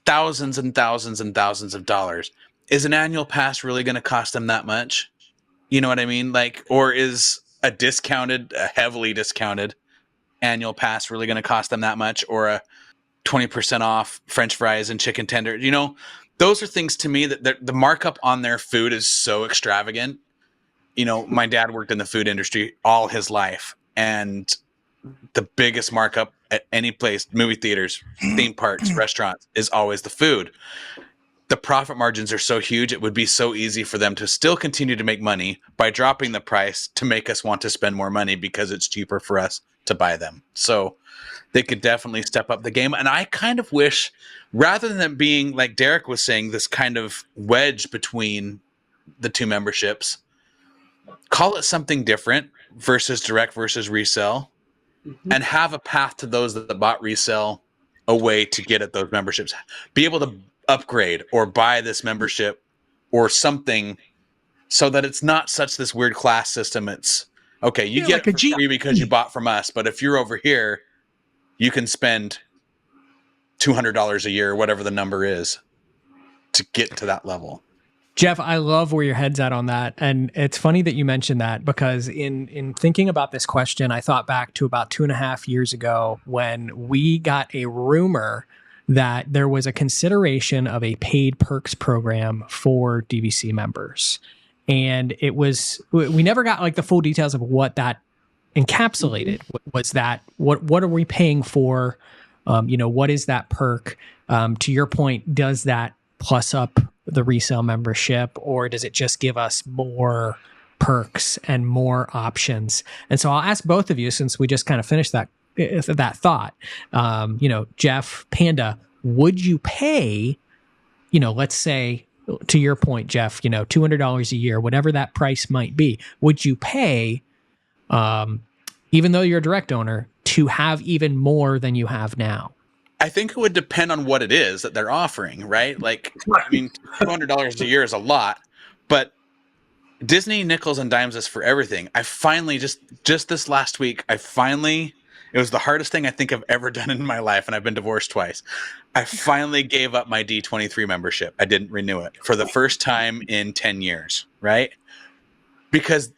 thousands and thousands and thousands of dollars. Is an annual pass really going to cost them that much? You know what I mean? Like, or is a heavily discounted annual pass really going to cost them that much? Or a 20% off French fries and chicken tender? You know, those are things to me that the markup on their food is so extravagant. You know, my dad worked in the food industry all his life, and the biggest markup at any place, movie theaters, theme parks, restaurants, is always the food. The profit margins are so huge, it would be so easy for them to still continue to make money by dropping the price to make us want to spend more money because it's cheaper for us to buy them. So they could definitely step up the game. And I kind of wish, rather than being, like Derek was saying, this kind of wedge between the two memberships, call it something different versus direct versus resale, and have a path to those that bought resale, a way to get at those memberships, be able to upgrade or buy this membership or something, so that it's not such this weird class system. It's okay, you get like it for free because you bought from us, but if you're over here, you can spend $200 a year, whatever the number is, to get to that level. Jeff, I love where your head's at on that. And it's funny that you mentioned that, because in thinking about this question, I thought back to about 2.5 years ago when we got a rumor that there was a consideration of a paid perks program for DVC members. And it was, we never got like the full details of what that encapsulated. Was that, what are we paying for? What is that perk? To your point, does that plus up the resale membership, or does it just give us more perks and more options? And so I'll ask both of you, since we just kind of finished that thought, Jeff, Panda, would you pay, let's say, to your point, Jeff, $200 a year, whatever that price might be, would you pay, even though you're a direct owner, to have even more than you have now? I think it would depend on what it is that they're offering, right? Like, I mean, $200 a year is a lot, but Disney nickels and dimes us for everything. I finally, just this last week, it was the hardest thing I think I've ever done in my life, and I've been divorced twice. I finally gave up my D23 membership. I didn't renew it for the first time in 10 years, right? Because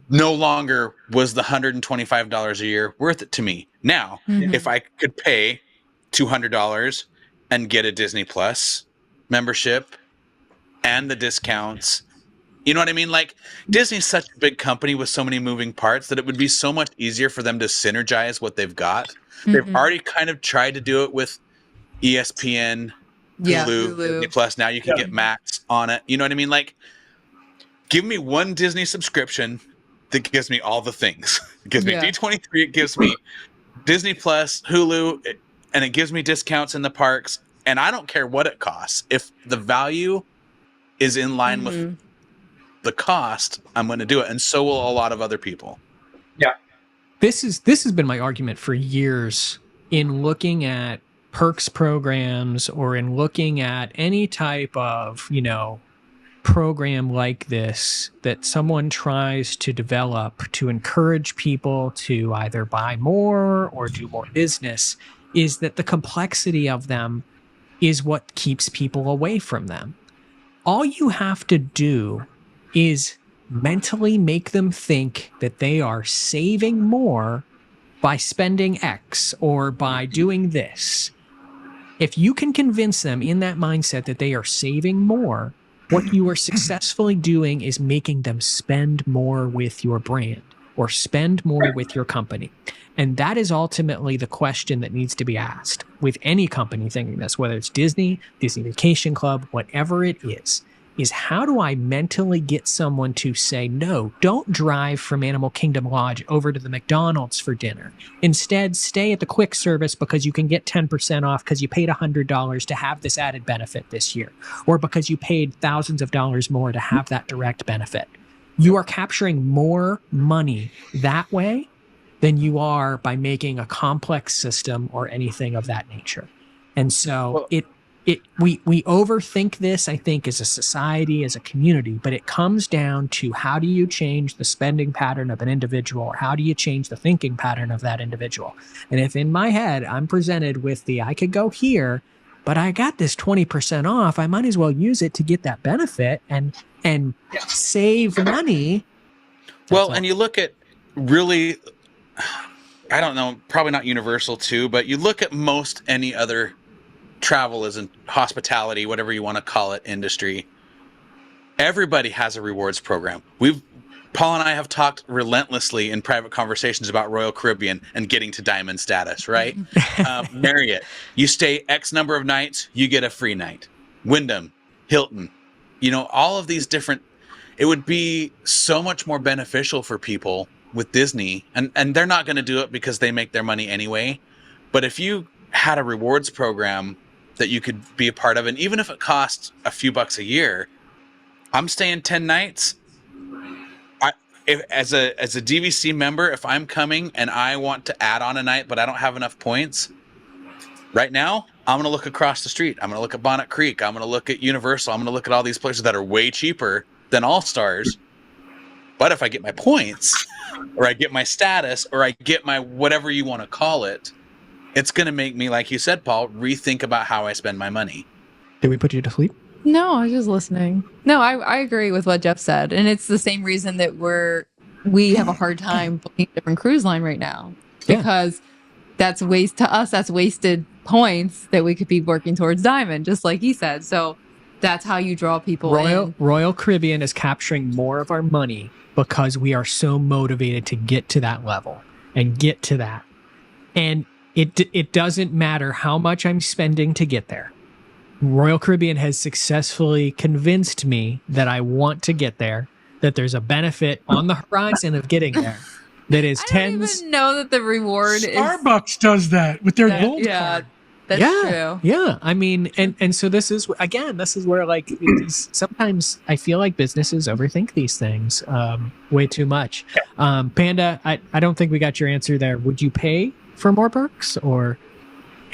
no longer was the $125 a year worth it to me. Now, if I could pay $200 and get a Disney Plus membership and the discounts, you know what I mean? Like, Disney's such a big company with so many moving parts that it would be so much easier for them to synergize what they've got. They've already kind of tried to do it with ESPN, Hulu, Disney Plus. Now you can get Max on it. You know what I mean? Like, give me one Disney subscription that gives me all the things. It gives me D23, it gives me Disney Plus, Hulu, and it gives me discounts in the parks, and I don't care what it costs. If the value is in line with the cost, I'm going to do it, and so will a lot of other people. Yeah. This has been my argument for years in looking at perks programs, or in looking at any type of, program like this that someone tries to develop to encourage people to either buy more or do more business is that the complexity of them is what keeps people away from them. All you have to do is mentally make them think that they are saving more by spending X or by doing this. If you can convince them in that mindset that they are saving more, what you are successfully doing is making them spend more with your brand or spend more with your company. And that is ultimately the question that needs to be asked with any company thinking this, whether it's Disney, Disney Vacation Club, whatever it is how do I mentally get someone to say, no, don't drive from Animal Kingdom Lodge over to the McDonald's for dinner. Instead, stay at the quick service because you can get 10% off because you paid $100 to have this added benefit this year, or because you paid thousands of dollars more to have that direct benefit. You are capturing more money that way than you are by making a complex system or anything of that nature. And so we overthink this, I think, as a society, as a community, but it comes down to how do you change the spending pattern of an individual, or how do you change the thinking pattern of that individual? And if in my head I'm presented with I could go here, but I got this 20% off, I might as well use it to get that benefit and save money. And you look at really, I don't know, probably not Universal too, but you look at most any other travel and hospitality, whatever you want to call it, industry. Everybody has a rewards program. Paul and I have talked relentlessly in private conversations about Royal Caribbean and getting to diamond status, right? Marriott, you stay X number of nights, you get a free night. Wyndham, Hilton, all of these different, it would be so much more beneficial for people with Disney, and they're not going to do it because they make their money anyway. But if you had a rewards program that you could be a part of, and even if it costs a few bucks a year, I'm staying 10 nights. As a DVC member, if I'm coming and I want to add on a night, but I don't have enough points, right now, I'm going to look across the street. I'm going to look at Bonnet Creek. I'm going to look at Universal. I'm going to look at all these places that are way cheaper than All Stars. But if I get my points, or I get my status, or I get my whatever you want to call it, it's going to make me, like you said, Paul, rethink about how I spend my money. Did we put you to sleep? No, I was just listening. No, I agree with what Jeff said. And it's the same reason that we have a hard time booking a different cruise line right now. Because that's wasted points that we could be working towards Diamond, just like he said. So that's how you draw people in. Royal Caribbean is capturing more of our money because we are so motivated to get to that level and get to that. And it doesn't matter how much I'm spending to get there. Royal Caribbean has successfully convinced me that I want to get there, that there's a benefit on the horizon of getting there. That is I don't even know that the reward Starbucks does that with their gold card. That's true. Yeah. I mean, and so this is where like sometimes I feel like businesses overthink these things way too much. Panda, I don't think we got your answer there. Would you pay for more perks, or?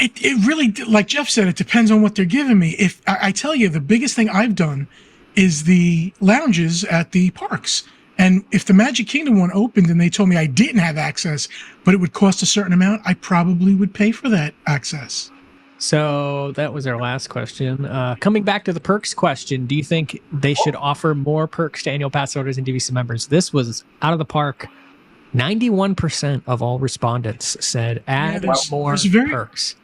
It really, like Jeff said, it depends on what they're giving me. If I tell you, the biggest thing I've done is the lounges at the parks. And if the Magic Kingdom one opened and they told me I didn't have access, but it would cost a certain amount, I probably would pay for that access. So that was our last question. Coming back to the perks question, do you think they should offer more perks to annual pass holders and DVC members? This was out of the park. 91% of all respondents said add more perks.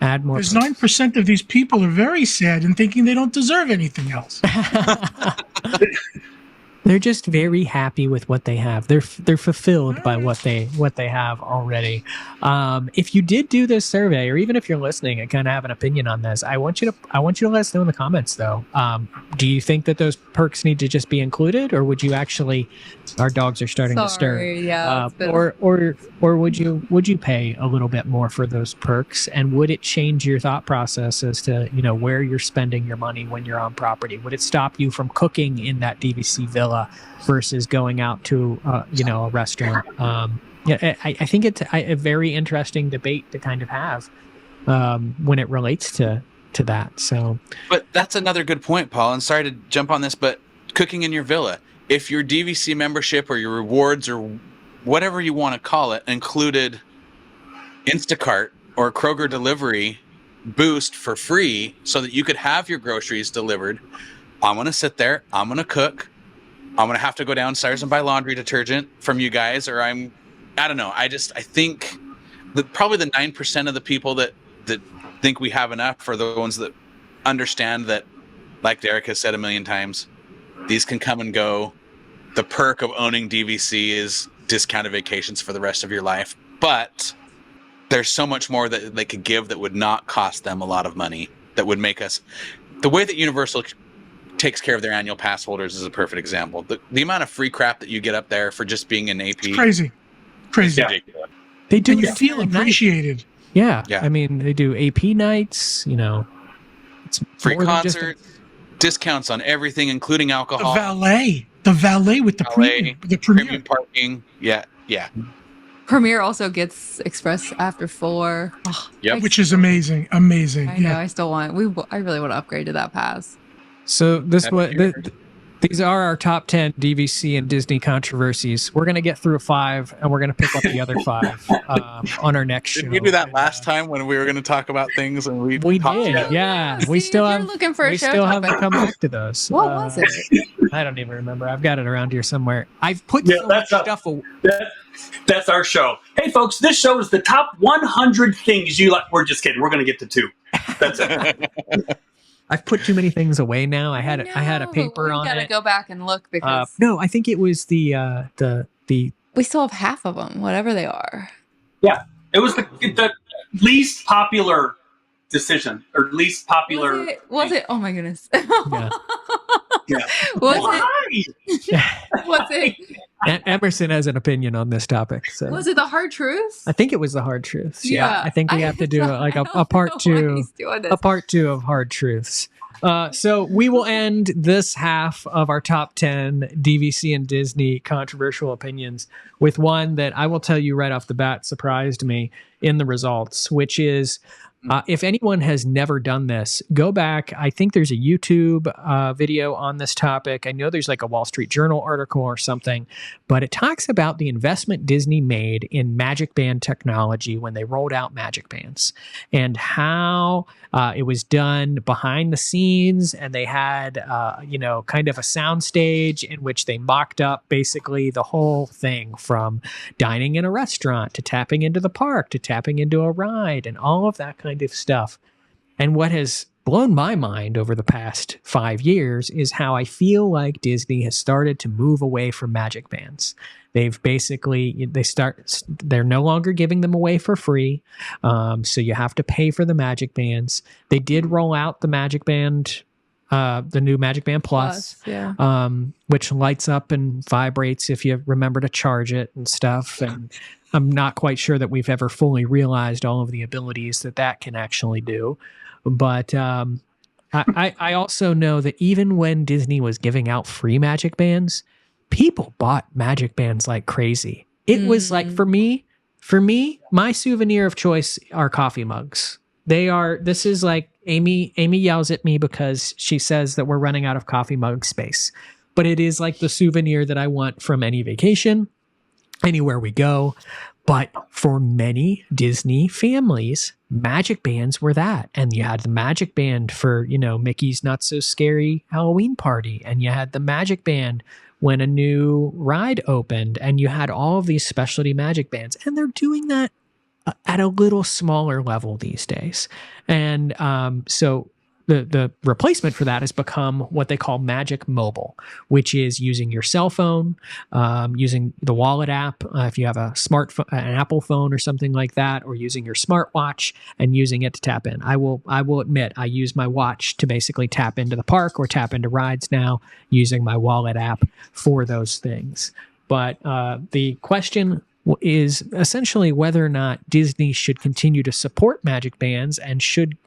Add more. There's 9% of these people are very sad and thinking they don't deserve anything else. They're just very happy with what they have. They're fulfilled by what they have already. If you did do this survey, or even if you're listening and kind of have an opinion on this, I want you to let us know in the comments though. Do you think that those perks need to just be included, or would you actually? Our dogs are starting to stir. Yeah. Or would you pay a little bit more for those perks, and would it change your thought process as to where you're spending your money when you're on property? Would it stop you from cooking in that DVC villa versus going out to a restaurant? I think it's a very interesting debate to kind of have when it relates to that. So, but that's another good point, Paul. And sorry to jump on this, but cooking in your villa. If your DVC membership or your rewards or whatever you want to call it included Instacart or Kroger delivery boost for free so that you could have your groceries delivered, I'm going to sit there, I'm going to cook, I'm going to have to go downstairs and buy laundry detergent from you guys, or I don't know. I think that probably the 9% of the people that think we have enough are the ones that understand that, like Derek has said a million times, these can come and go. The perk of owning DVC is discounted vacations for the rest of your life, but there's so much more that they could give that would not cost them a lot of money, that would make us... The way that Universal takes care of their annual pass holders is a perfect example. The amount of free crap that you get up there for just being an AP... It's crazy. Ridiculous. They do. And you feel appreciated. Yeah. I mean, they do AP nights, it's free more than just concerts, discounts on everything, including alcohol. The valet with the premium parking. Yeah. Premier also gets express after 4. Oh, Yep. which is amazing. Amazing. I know. I still want. I really want to upgrade to that pass. So these are our top 10 DVC and Disney controversies. We're going to get through 5, and we're going to pick up the other 5 on our next show. Did we do that last time when we were going to talk about things and we did? About Yeah, See, we still you're have. looking for a We show still topic. haven't come back to those. What was it? I don't even remember. I've got it around here somewhere. I've put Yeah, so much stuff. That's our show. Hey, folks, this show is the top 100 things you like. We're just kidding. We're going to get to 2. That's it. I've put too many things away now. I had a paper on We gotta it. go back and look because No, I think it was the we still have half of them, whatever they are. Yeah. It was the least popular decision or least popular. Was it? Oh my goodness. yeah. Yeah. Was it? Emerson has an opinion on this topic. So Was it the hard truth? I think it was the hard truths. Yeah. I think we have to do I a don't part know 2. why he's doing this. A part 2 of hard truths. So we will end this half of our top 10 DVC and Disney controversial opinions with one that I will tell you right off the bat surprised me in the results, which is if anyone has never done this, go back. I think there's a YouTube video on this topic. I know there's like a Wall Street Journal article or something, but it talks about the investment Disney made in Magic Band technology when they rolled out Magic Bands and how it was done behind the scenes. And they had, kind of a sound stage in which they mocked up basically the whole thing from dining in a restaurant to tapping into the park to tapping into a ride and all of that kind of stuff. And what has blown my mind over the past 5 years is how I feel like Disney has started to move away from Magic Bands. They've basically, they're no longer giving them away for free. So you have to pay for the Magic Bands. They did roll out the Magic Band, the new Magic Band Plus, which lights up and vibrates if you remember to charge it and stuff. And I'm not quite sure that we've ever fully realized all of the abilities that can actually do. But I also know that even when Disney was giving out free Magic Bands, people bought Magic Bands like crazy. It was like, for me, my souvenir of choice are coffee mugs. This is like Amy yells at me because she says that we're running out of coffee mug space. But it is like the souvenir that I want from any vacation, anywhere we go. But for many Disney families, Magic Bands were that. And you had the Magic Band for, Mickey's Not So Scary Halloween Party. And you had the Magic Band when a new ride opened. And you had all of these specialty Magic Bands. And they're doing that at a little smaller level these days. And so the replacement for that has become what they call Magic Mobile, which is using your cell phone, using the wallet app, if you have a smartphone, an Apple phone or something like that, or using your smartwatch and using it to tap in. I will admit I use my watch to basically tap into the park or tap into rides now using my wallet app for those things. But the question is essentially whether or not Disney should continue to support Magic Bands and should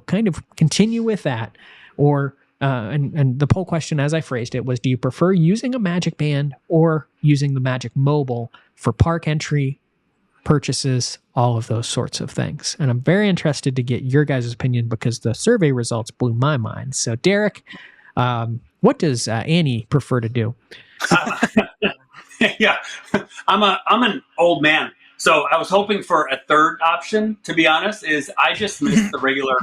kind of continue with that, or and the poll question, as I phrased it, was: do you prefer using a Magic Band or using the Magic Mobile for park entry, purchases, all of those sorts of things? And I'm very interested to get your guys' opinion because the survey results blew my mind. So, Derek, What does Annie prefer to do? Yeah, I'm an old man, so I was hoping for a third option. To be honest, is I just miss the regular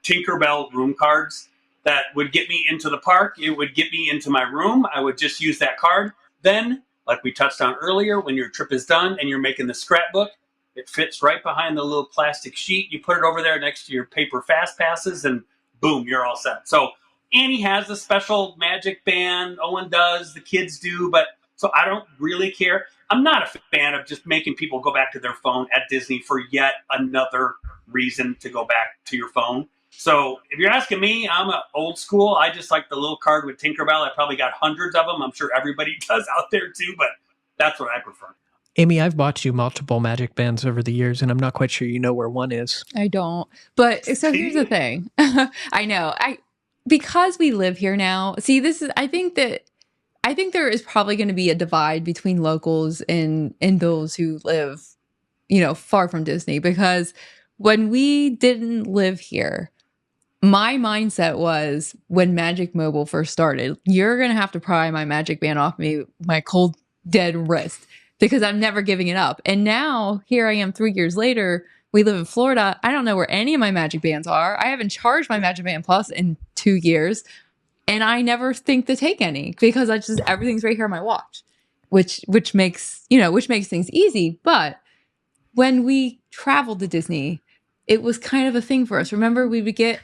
Tinkerbell room cards that would get me into the park. It would get me into my room. I would just use that card. Then, like we touched on earlier, when your trip is done and you're making the scrapbook, it fits right behind the little plastic sheet. You put it over there next to your paper fast passes, and boom, you're all set. So Annie has a special magic band. Owen does. The kids do, but. So I don't really care. I'm not a fan of just making people go back to their phone at Disney for yet another reason to go back to your phone. So if you're asking me, I'm old school. I just like the little card with Tinkerbell. I probably got hundreds of them. I'm sure everybody does out there too, but that's what I prefer. Amy, I've bought you multiple magic bands over the years, and I'm not quite sure you know where one is. I don't. But so here's the thing. I know. Because we live here now. See, I think there is probably going to be a divide between locals and those who live, far from Disney. Because when we didn't live here, my mindset was when Magic Mobile first started, you're going to have to pry my magic band off me, my cold, dead wrist, because I'm never giving it up. And now here I am 3 years later. We live in Florida. I don't know where any of my magic bands are. I haven't charged my Magic Band Plus in 2 years. And I never think to take any because everything's right here on my watch, which makes things easy. But when we traveled to Disney, it was kind of a thing for us. Remember, we would get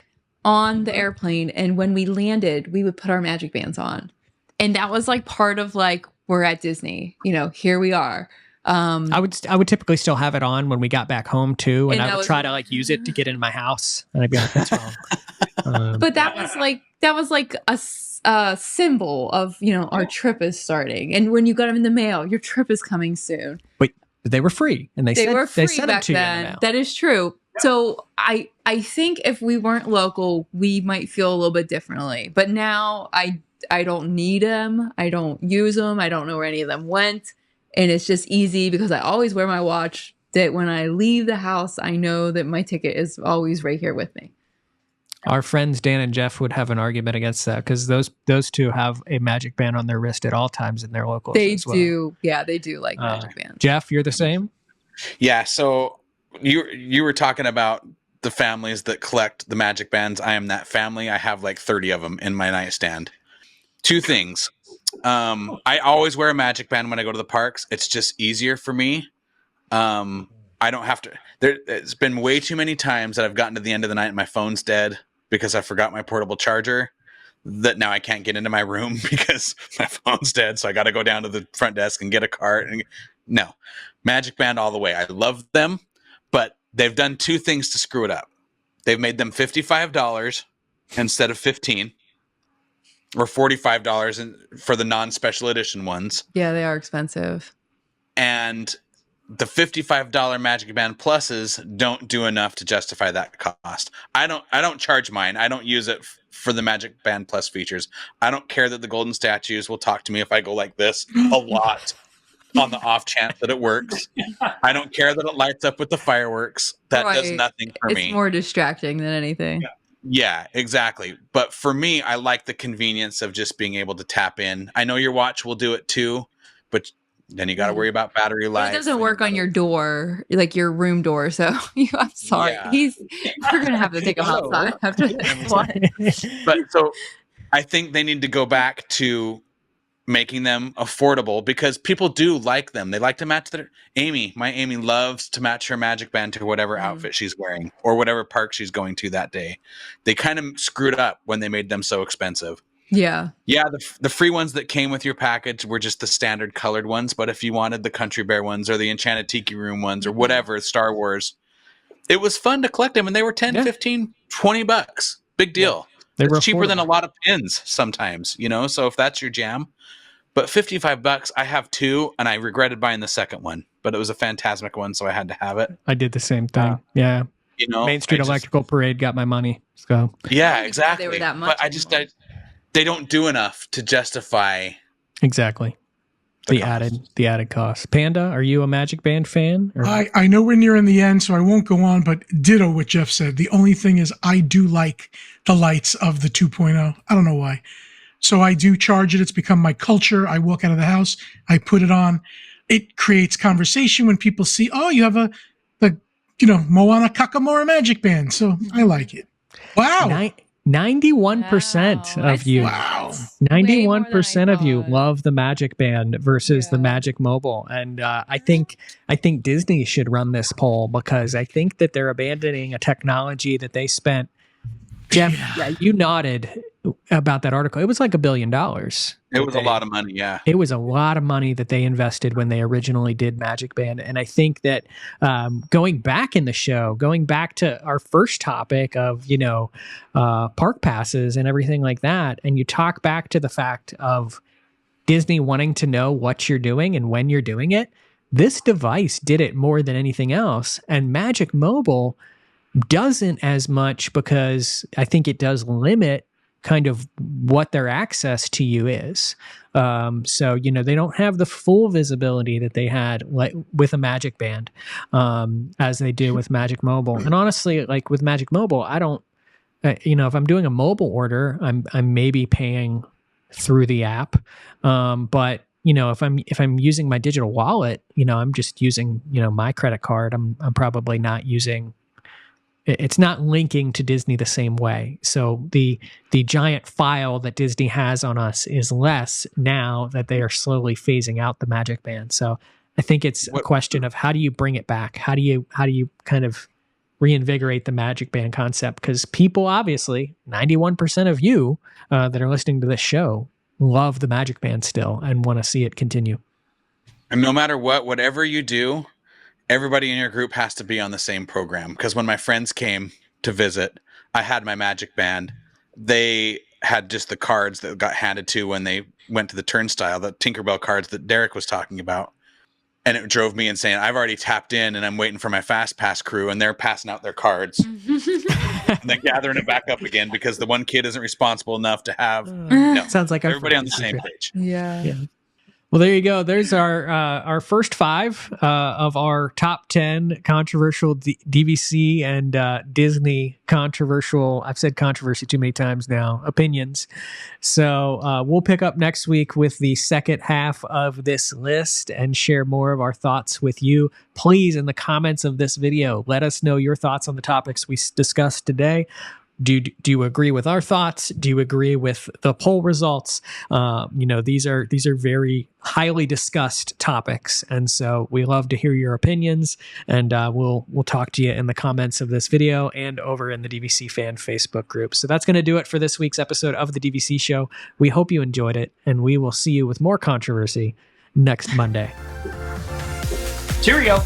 on the airplane, and when we landed, we would put our magic bands on, and that was like part of like we're at Disney. Here we are. I would typically still have it on when we got back home too, and I would try to like use it to get into my house, and I'd be like, "That's wrong." But that was like a symbol of our trip is starting, and when you got them in the mail, your trip is coming soon. But they were free, and they were free they sent back them to then. you in the mail. That is true. So I think if we weren't local, we might feel a little bit differently. But now I don't need them. I don't use them. I don't know where any of them went. And it's just easy because I always wear my watch that when I leave the house, I know that my ticket is always right here with me. Our friends Dan and Jeff would have an argument against that because those two have a magic band on their wrist at all times in their locals. They as well. do. Yeah, they do like magic bands. Jeff, you're the same? Yeah. So you were talking about the families that collect the magic bands. I am that family. I have like 30 of them in my nightstand. Two things. I always wear a magic band when I go to the parks. It's just easier for me. I don't have to. It's been way too many times that I've gotten to the end of the night and my phone's dead because I forgot my portable charger. That now I can't get into my room because my phone's dead. So I got to go down to the front desk and get a cart. No, magic band all the way. I love them, but they've done two things to screw it up. They've made them $55 instead of $15. Or $45 for the non-special edition ones. Yeah, they are expensive. And the $55 Magic Band Pluses don't do enough to justify that cost. I don't charge mine. I don't use it for the Magic Band Plus features. I don't care that the golden statues will talk to me if I go like this a lot on the off chance that it works. I don't care that it lights up with the fireworks. That does nothing for me. It's more distracting than anything. Yeah, exactly. But for me, I like the convenience of just being able to tap in. I know your watch will do it too, but then you got to worry about battery life. It doesn't work on your door, like your room door. So I'm sorry. Yeah. We're going to have to take him outside after this one. But so I think they need to go back to making them affordable because people do like them. They like to match my Amy loves to match her magic band to whatever outfit she's wearing or whatever park she's going to that day. They kind of screwed up when they made them so expensive. Yeah. Yeah. The free ones that came with your package were just the standard colored ones. But if you wanted the Country Bear ones or the Enchanted Tiki Room ones or whatever, Star Wars, it was fun to collect them. And they were 10, 15, $20. Big deal. They were it's cheaper affordable. than a lot of pins sometimes, so if that's your jam. But $55, I have two, and I regretted buying the second one. But it was a Phantasmic one, so I had to have it. I did the same thing. Yeah. Main Street Electrical Parade got my money. So yeah, exactly. They were that much. But they don't do enough to justify exactly the added cost. Panda, are you a Magic Band fan? Or? I know we're near in the end, so I won't go on, but ditto what Jeff said. The only thing is I do like the lights of the 2.0. I don't know why. So I do charge it. It's become my culture. I walk out of the house, I put it on. It creates conversation when people see, oh, you have the Moana Kakamora Magic Band. So I like it. Wow. 91% Wow. of you. Wow. 91% of you thought. love the Magic Band versus the Yeah. Magic Mobile, and I think Disney should run this poll because I think that they're abandoning a technology that they spent. Jeff, you nodded about that article. It was like $1 billion. It was a lot of money, yeah. It was a lot of money that they invested when they originally did Magic Band. And I think that going back in the show, going back to our first topic of, park passes and everything like that, and you talk back to the fact of Disney wanting to know what you're doing and when you're doing it, this device did it more than anything else. And Magic Mobile doesn't as much because I think it does limit kind of what their access to you is. So, they don't have the full visibility that they had with a Magic Band as they do with Magic Mobile. And honestly, like with Magic Mobile, I don't, if I'm doing a mobile order, I'm maybe paying through the app. But if I'm using my digital wallet, I'm just using, my credit card. I'm probably not using. It's not linking to Disney the same way. So the giant file that Disney has on us is less now that they are slowly phasing out the Magic Band. So I think it's a question of how do you bring it back? How do you kind of reinvigorate the Magic Band concept? Because people, obviously, 91% of you that are listening to this show love the Magic Band still and want to see it continue. And no matter whatever you do, everybody in your group has to be on the same program. Because when my friends came to visit, I had my Magic Band. They had just the cards that got handed to when they went to the turnstile, the Tinkerbell cards that Derek was talking about. And it drove me insane. I've already tapped in and I'm waiting for my Fast Pass crew and they're passing out their cards and then gathering it back up again because the one kid isn't responsible enough to have Sounds like everybody on the same page. Yeah. Well, there you go. There's our first 5 of our top 10 controversial DVC and Disney controversial. I've said controversy too many times now. Opinions. So we'll pick up next week with the second half of this list and share more of our thoughts with you. Please, in the comments of this video, let us know your thoughts on the topics we discussed today. Do you agree with our thoughts? Do you agree with the poll results? These are very highly discussed topics, and so we love to hear your opinions. And we'll talk to you in the comments of this video and over in the DVC fan Facebook group. So that's going to do it for this week's episode of the DVC Show. We hope you enjoyed it, and we will see you with more controversy next Monday. Cheerio.